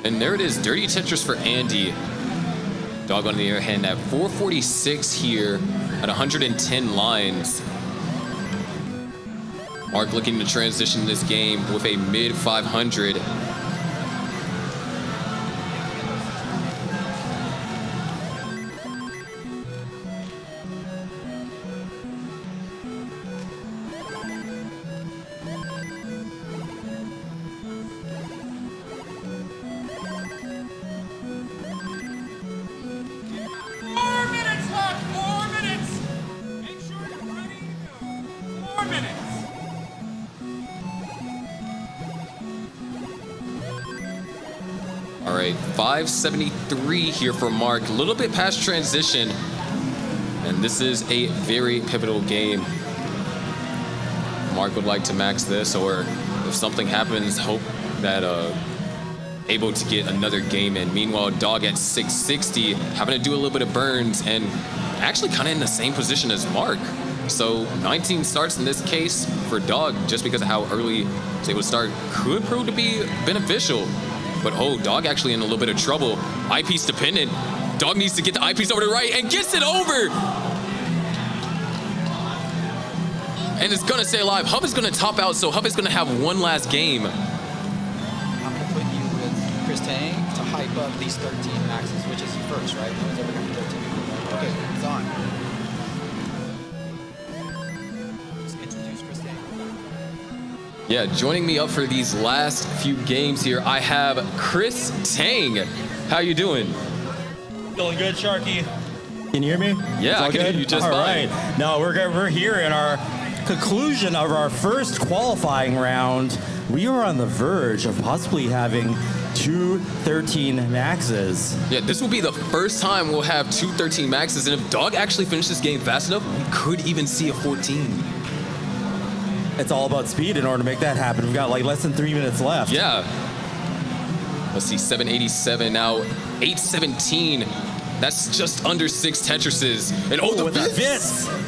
And there it is, Dirty Tetris for Andy. Dog on the other hand at 446 here at 110 lines. Mark looking to transition this game with a mid 500. All right, 573 here for Mark. A little bit past transition. And this is a very pivotal game. Mark would like to max this, or if something happens, hope that able to get another game in. Meanwhile, Dog at 660, having to do a little bit of burns and actually kind of in the same position as Mark. So 19 starts in this case for Dog, just because of how early he's able to start, could prove to be beneficial. But oh, Dog actually in a little bit of trouble. Eyepiece dependent. Dog needs to get the eyepiece over to the right and gets it over. And it's gonna stay alive. Huff is gonna top out, so Huff is gonna have one last game. I'm gonna put you with Chris Tang to hype up these 13 maxes, which is first, right? No one's ever gonna be 13 before. Okay, it's on. Just introduce Chris Tang. Yeah, joining me up for these last few games here, I have Chris Tang. How you doing? Feeling good, Sharky? Can you hear me? Yeah, I can hear you just All fine. right. No, we're here in our conclusion of our first qualifying round. We are on the verge of possibly having two 13 maxes. Yeah, this will be the first time we'll have two 13 maxes, and if Dog actually finishes this game fast enough, we could even see a 14. It's all about speed in order to make that happen. We've got like less than 3 minutes left. Yeah. Let's see, 787 now, 817. That's just under 6 Tetrises. And oh, the with the Vits! Vits!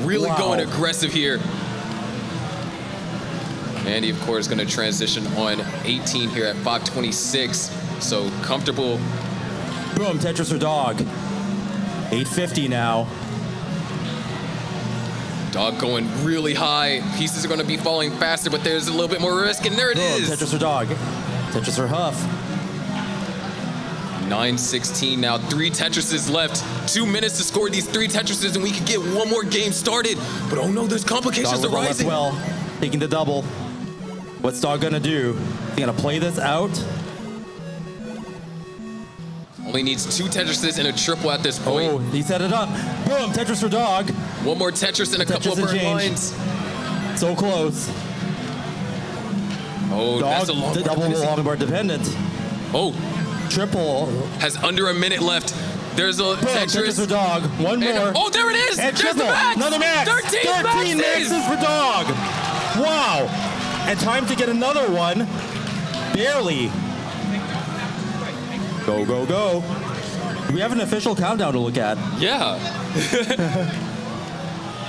Really Wow. going aggressive here. Andy, of course, going to transition on 18 here at 526. So comfortable. Boom, Tetris or Dog. 850 now. Dog going really high. Pieces are going to be falling faster, but there's a little bit more risk, and there it Boom, is. Tetris or Dog. Tetris or Huff. 9:16 now, 3 Tetrises left. 2 minutes to score these 3 Tetrises, and we could get one more game started. But oh no, there's complications Dog with the left arising. well, taking the double. What's Dog gonna do? He gonna play this out? Only needs 2 Tetrises and a triple at this point. Oh, he set it up. Boom, Tetris for Dog. One more Tetris and a couple of Tetris and burn change. lines. So close. Oh, Dog, that's a long the double missing. long bar dependent. Oh, Triple. has under a minute left. There's a Boom, Tetris for Tetris. Dog. One And- more. oh, there it is. And There's the triple. max. Another max. 13 maxes. maxes for Dog. Wow. And time to get another one. Barely. Go, go, go. Do we have an official countdown to look at? Yeah.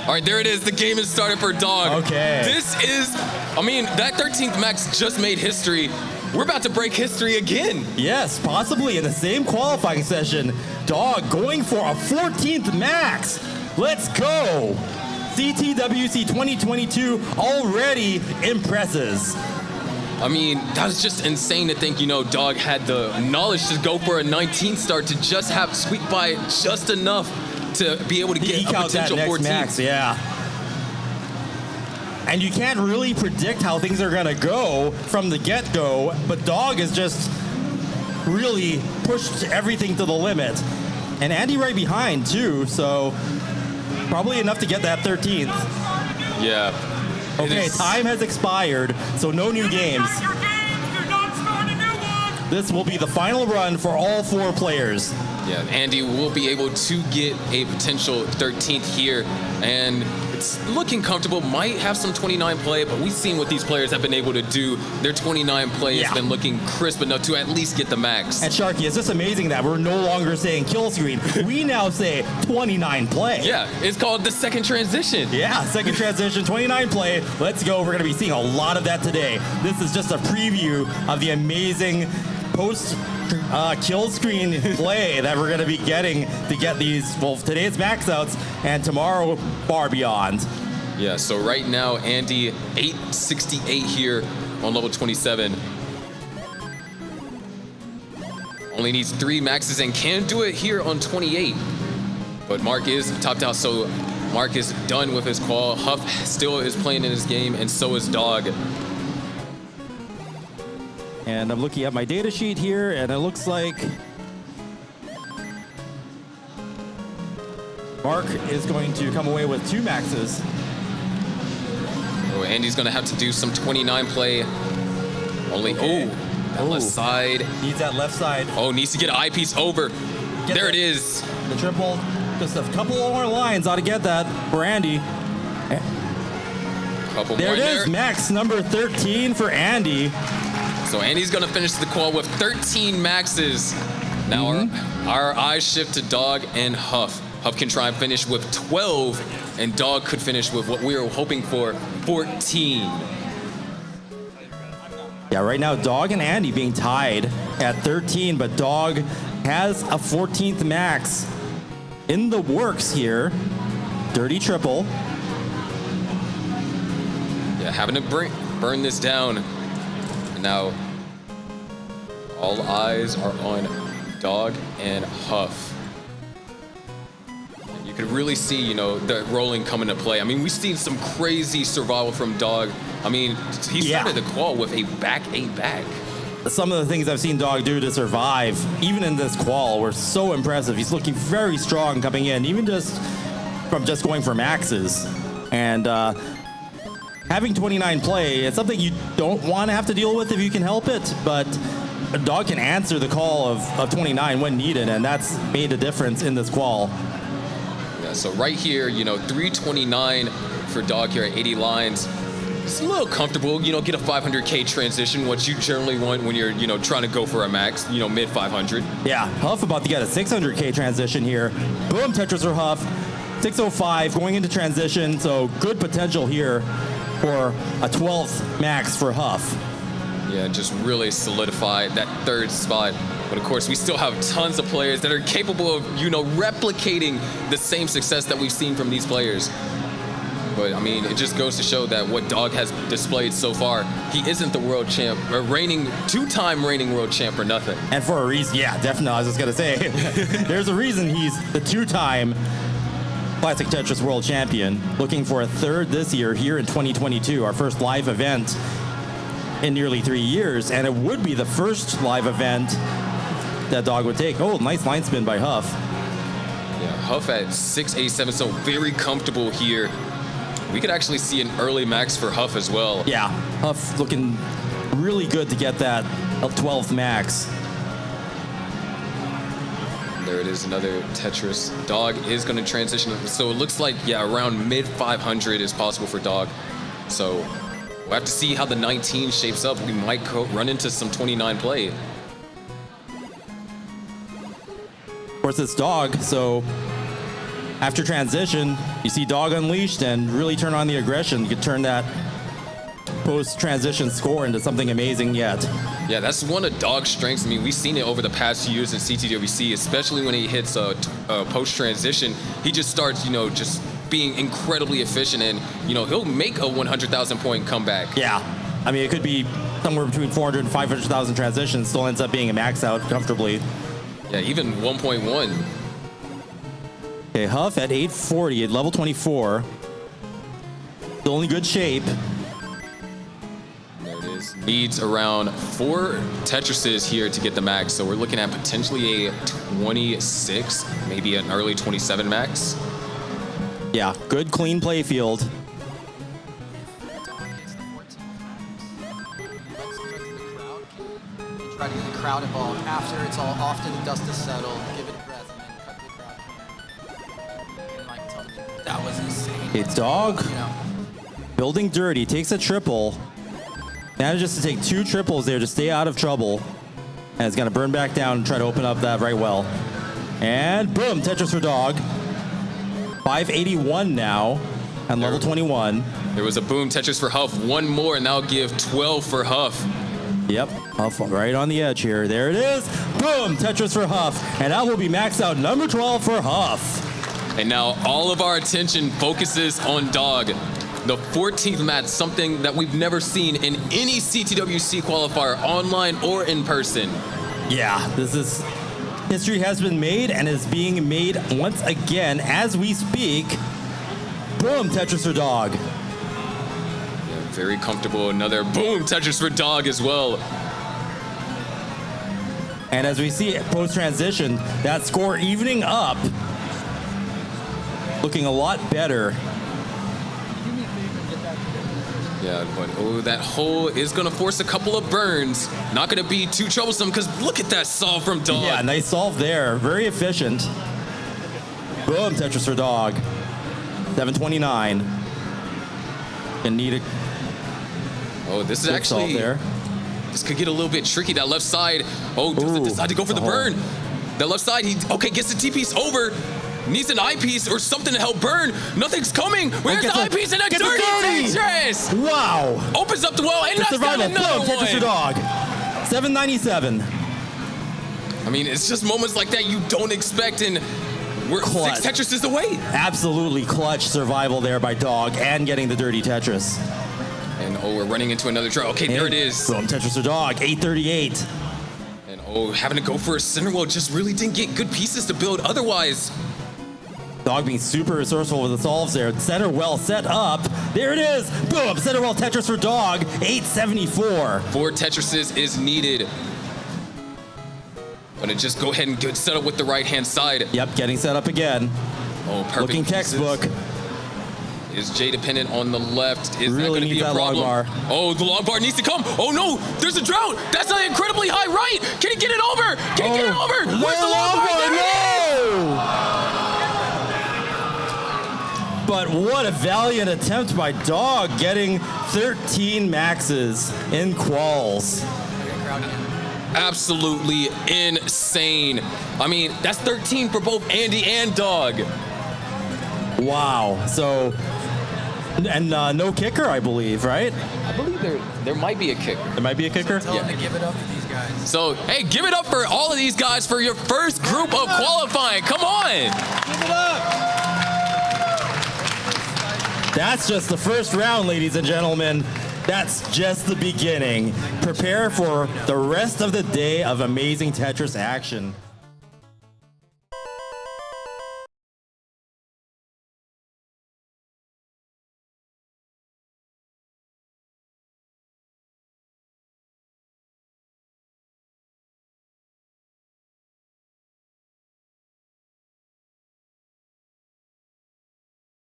All right, there it is. The game has started for Dog. Okay. This is, I mean, that 13th max just made history. We're about to break history again. Yes, possibly in the same qualifying session. Dog going for a 14th max. Let's go. CTWC 2022 already impresses. I mean, that was just insane to think, you know, Dog had the knowledge to go for a 19th start, to just have squeak by just enough to be able to get Eke a out that potential next 14th. max, yeah. And you can't really predict how things are gonna go from the get-go, but Dog has just really pushed everything to the limit. And Andy right behind too, so probably enough to get that 13th. Yeah. It Okay, is- time has expired, so no new games. This will be the final run for all 4 players. Yeah, Andy will be able to get a potential 13th here, and it's looking comfortable. Might have some 29 play, but we've seen what these players have been able to do. Their 29 play Yeah. has been looking crisp enough to at least get the max. And Sharky, it's just amazing that we're no longer saying kill screen. We now say 29 play. Yeah, it's called the second transition. Yeah, second transition, 29 play. Let's go. We're going to be seeing a lot of that today. This is just a preview of the amazing post kill screen play that we're going to be getting to get these, well, today's max outs and tomorrow far beyond. Yeah, so right now, Andy, 868 here on level 27. Only needs 3 maxes and can do it here on 28. But Mark is topped out, so Mark is done with his qual. Huff still is playing in his game, and so is Dog. And I'm looking at my data sheet here, and it looks like Mark is going to come away with 2 maxes. Oh, Andy's gonna have to do some 29 play. Only, Okay. that left side. Needs that left side. Oh, needs to get an eyepiece over. Get There that. it is. The triple. Just a couple more lines ought to get that for Andy. Couple There more it is, there. max number 13 for Andy. So Andy's gonna finish the qual with 13 maxes. Now our eyes shift to Dog and Huff. Huff can try and finish with 12, and Dog could finish with what we were hoping for, 14. Yeah, right now Dog and Andy being tied at 13, but Dog has a 14th max in the works here. Dirty triple. Yeah, having to burn this down. And now all eyes are on Dog and Huff. And you could really see, you know, the rolling come into play. I mean, we've seen some crazy survival from Dog. I mean, he started the qual with a back 8 back. Some of the things I've seen Dog do to survive, even in this qual, were so impressive. He's looking very strong coming in, even just from just going for maxes. And having 29 play, it's something you don't want to have to deal with if you can help it, but Dog can answer the call of 29 when needed, and that's made a difference in this qual. Yeah, so right here, you know, 329 for Dog here at 80 lines. It's a little comfortable, you know, get a 500K transition, what you generally want when you're, you know, trying to go for a max, you know, mid 500. Yeah, Huff about to get a 600K transition here. Boom, Tetris for Huff. 605 going into transition, so good potential here for a 12th max for Huff. Yeah, just really solidify that 3rd spot. But of course, we still have tons of players that are capable of, you know, replicating the same success that we've seen from these players. But I mean, it just goes to show that what Dog has displayed so far, he isn't the world champ, or two-time reigning world champ for nothing. And for a reason, yeah, definitely, I was just gonna say, there's a reason he's the 2-time Classic Tetris world champion, looking for a 3rd this year here in 2022, our first live event in nearly 3 years, and it would be the first live event that Dog would take. Oh, nice line spin by Huff. Yeah, Huff at 687, so very comfortable here. We could actually see an early max for Huff as well. Yeah, Huff looking really good to get that 12th max. There it is, another Tetris. Dog is going to transition. So it looks like, yeah, around mid 500 is possible for Dog. So we'll have to see how the 19 shapes up. We might run into some 29 play. Of course, it's Dog, so after transition, you see Dog unleashed and really turn on the aggression. You could turn that post-transition score into something amazing yet. Yeah, that's one of Dog's strengths. I mean, we've seen it over the past few years in CTWC, especially when he hits a post-transition. He just starts, you know, just being incredibly efficient, and, you know, he'll make a 100,000 point comeback. Yeah, I mean, it could be somewhere between 400 and 500,000 transitions, still ends up being a max out comfortably. Yeah, even 1.1. Okay, Huff at 840 at level 24. Still in good shape. There it is. Needs around 4 Tetrises here to get the max, so we're looking at potentially a 26, maybe an early 27 max. Yeah, good clean play field. Dog hits the 14th max. Let's go to the crowd. Can try to get the crowd involved after it's all off to the dust to settle, give it a breath, and then cut to the crowd here. And like tell the people, that was insane. It's Dog. You know, Building dirty, takes a triple. Manages to take 2 triples there to stay out of trouble. And it's gonna burn back down and try to open up that right well. And boom, Tetris for Dog. 581 now on level 21. There was a boom Tetris for Huff, one more, and that'll give 12 for Huff. Yep, Huff right on the edge here. There it is. Boom, Tetris for Huff. And that will be maxed out number 12 for Huff. And now all of our attention focuses on Dog. the 14th match, something that we've never seen in any CTWC qualifier, online or in person. Yeah, history has been made and is being made once again as we speak. Boom, Tetris for Dog. Yeah, very comfortable. Another boom, Tetris for Dog as well. And as we see post-transition, that score evening up, looking a lot better. Yeah, but that hole is going to force a couple of burns. Not going to be too troublesome because look at that solve from Dog. Yeah, nice solve there. Very efficient. Boom, Tetris for Dog. 729. And need a this is quick actually solve there. This could get a little bit tricky. That left side. Oh, does it decide to go for the burn? That left side, he gets the T-piece over. Needs an eyepiece or something to help burn. Nothing's coming. Where's the eyepiece and a dirty Tetris? Wow. Opens up the well and knocks down another one. Tetris for Dog. 797. I mean, it's just moments like that you don't expect, and we're Clutch. 6 Tetrises away. Absolutely clutch survival there by Dog and getting the dirty Tetris. And we're running into another draw. Okay, there it is. Boom, Tetris for Dog. 838. And having to go for a center well just really didn't get good pieces to build otherwise. Dog being super resourceful with the solves there. Center well set up. There it is. Boom. Center well Tetris for Dog. 874. 4 Tetrises is needed. Gonna just go ahead and get set up with the right-hand side. Yep, getting set up again. Oh, perfect. Looking pieces. textbook. Is Jay dependent on the left? Is Really that going to needs be a that log problem? bar. Oh, the log bar needs to come. Oh no, there's a drought. That's an incredibly high right. Can he get it over? Can he get it over? Where's the log bar? There it is. But what a valiant attempt by Dog, getting 13 maxes in quals. Absolutely insane. I mean, that's 13 for both Andy and Dog. Wow. So, and no kicker, I believe, right? I believe there might be a kicker. There might be a kicker? Tell them to give it up for these guys. So, hey, give it up for all of these guys for your first group of qualifying. Come on. Give it up. That's just the first round, ladies and gentlemen. That's just the beginning. Prepare for the rest of the day of amazing Tetris action.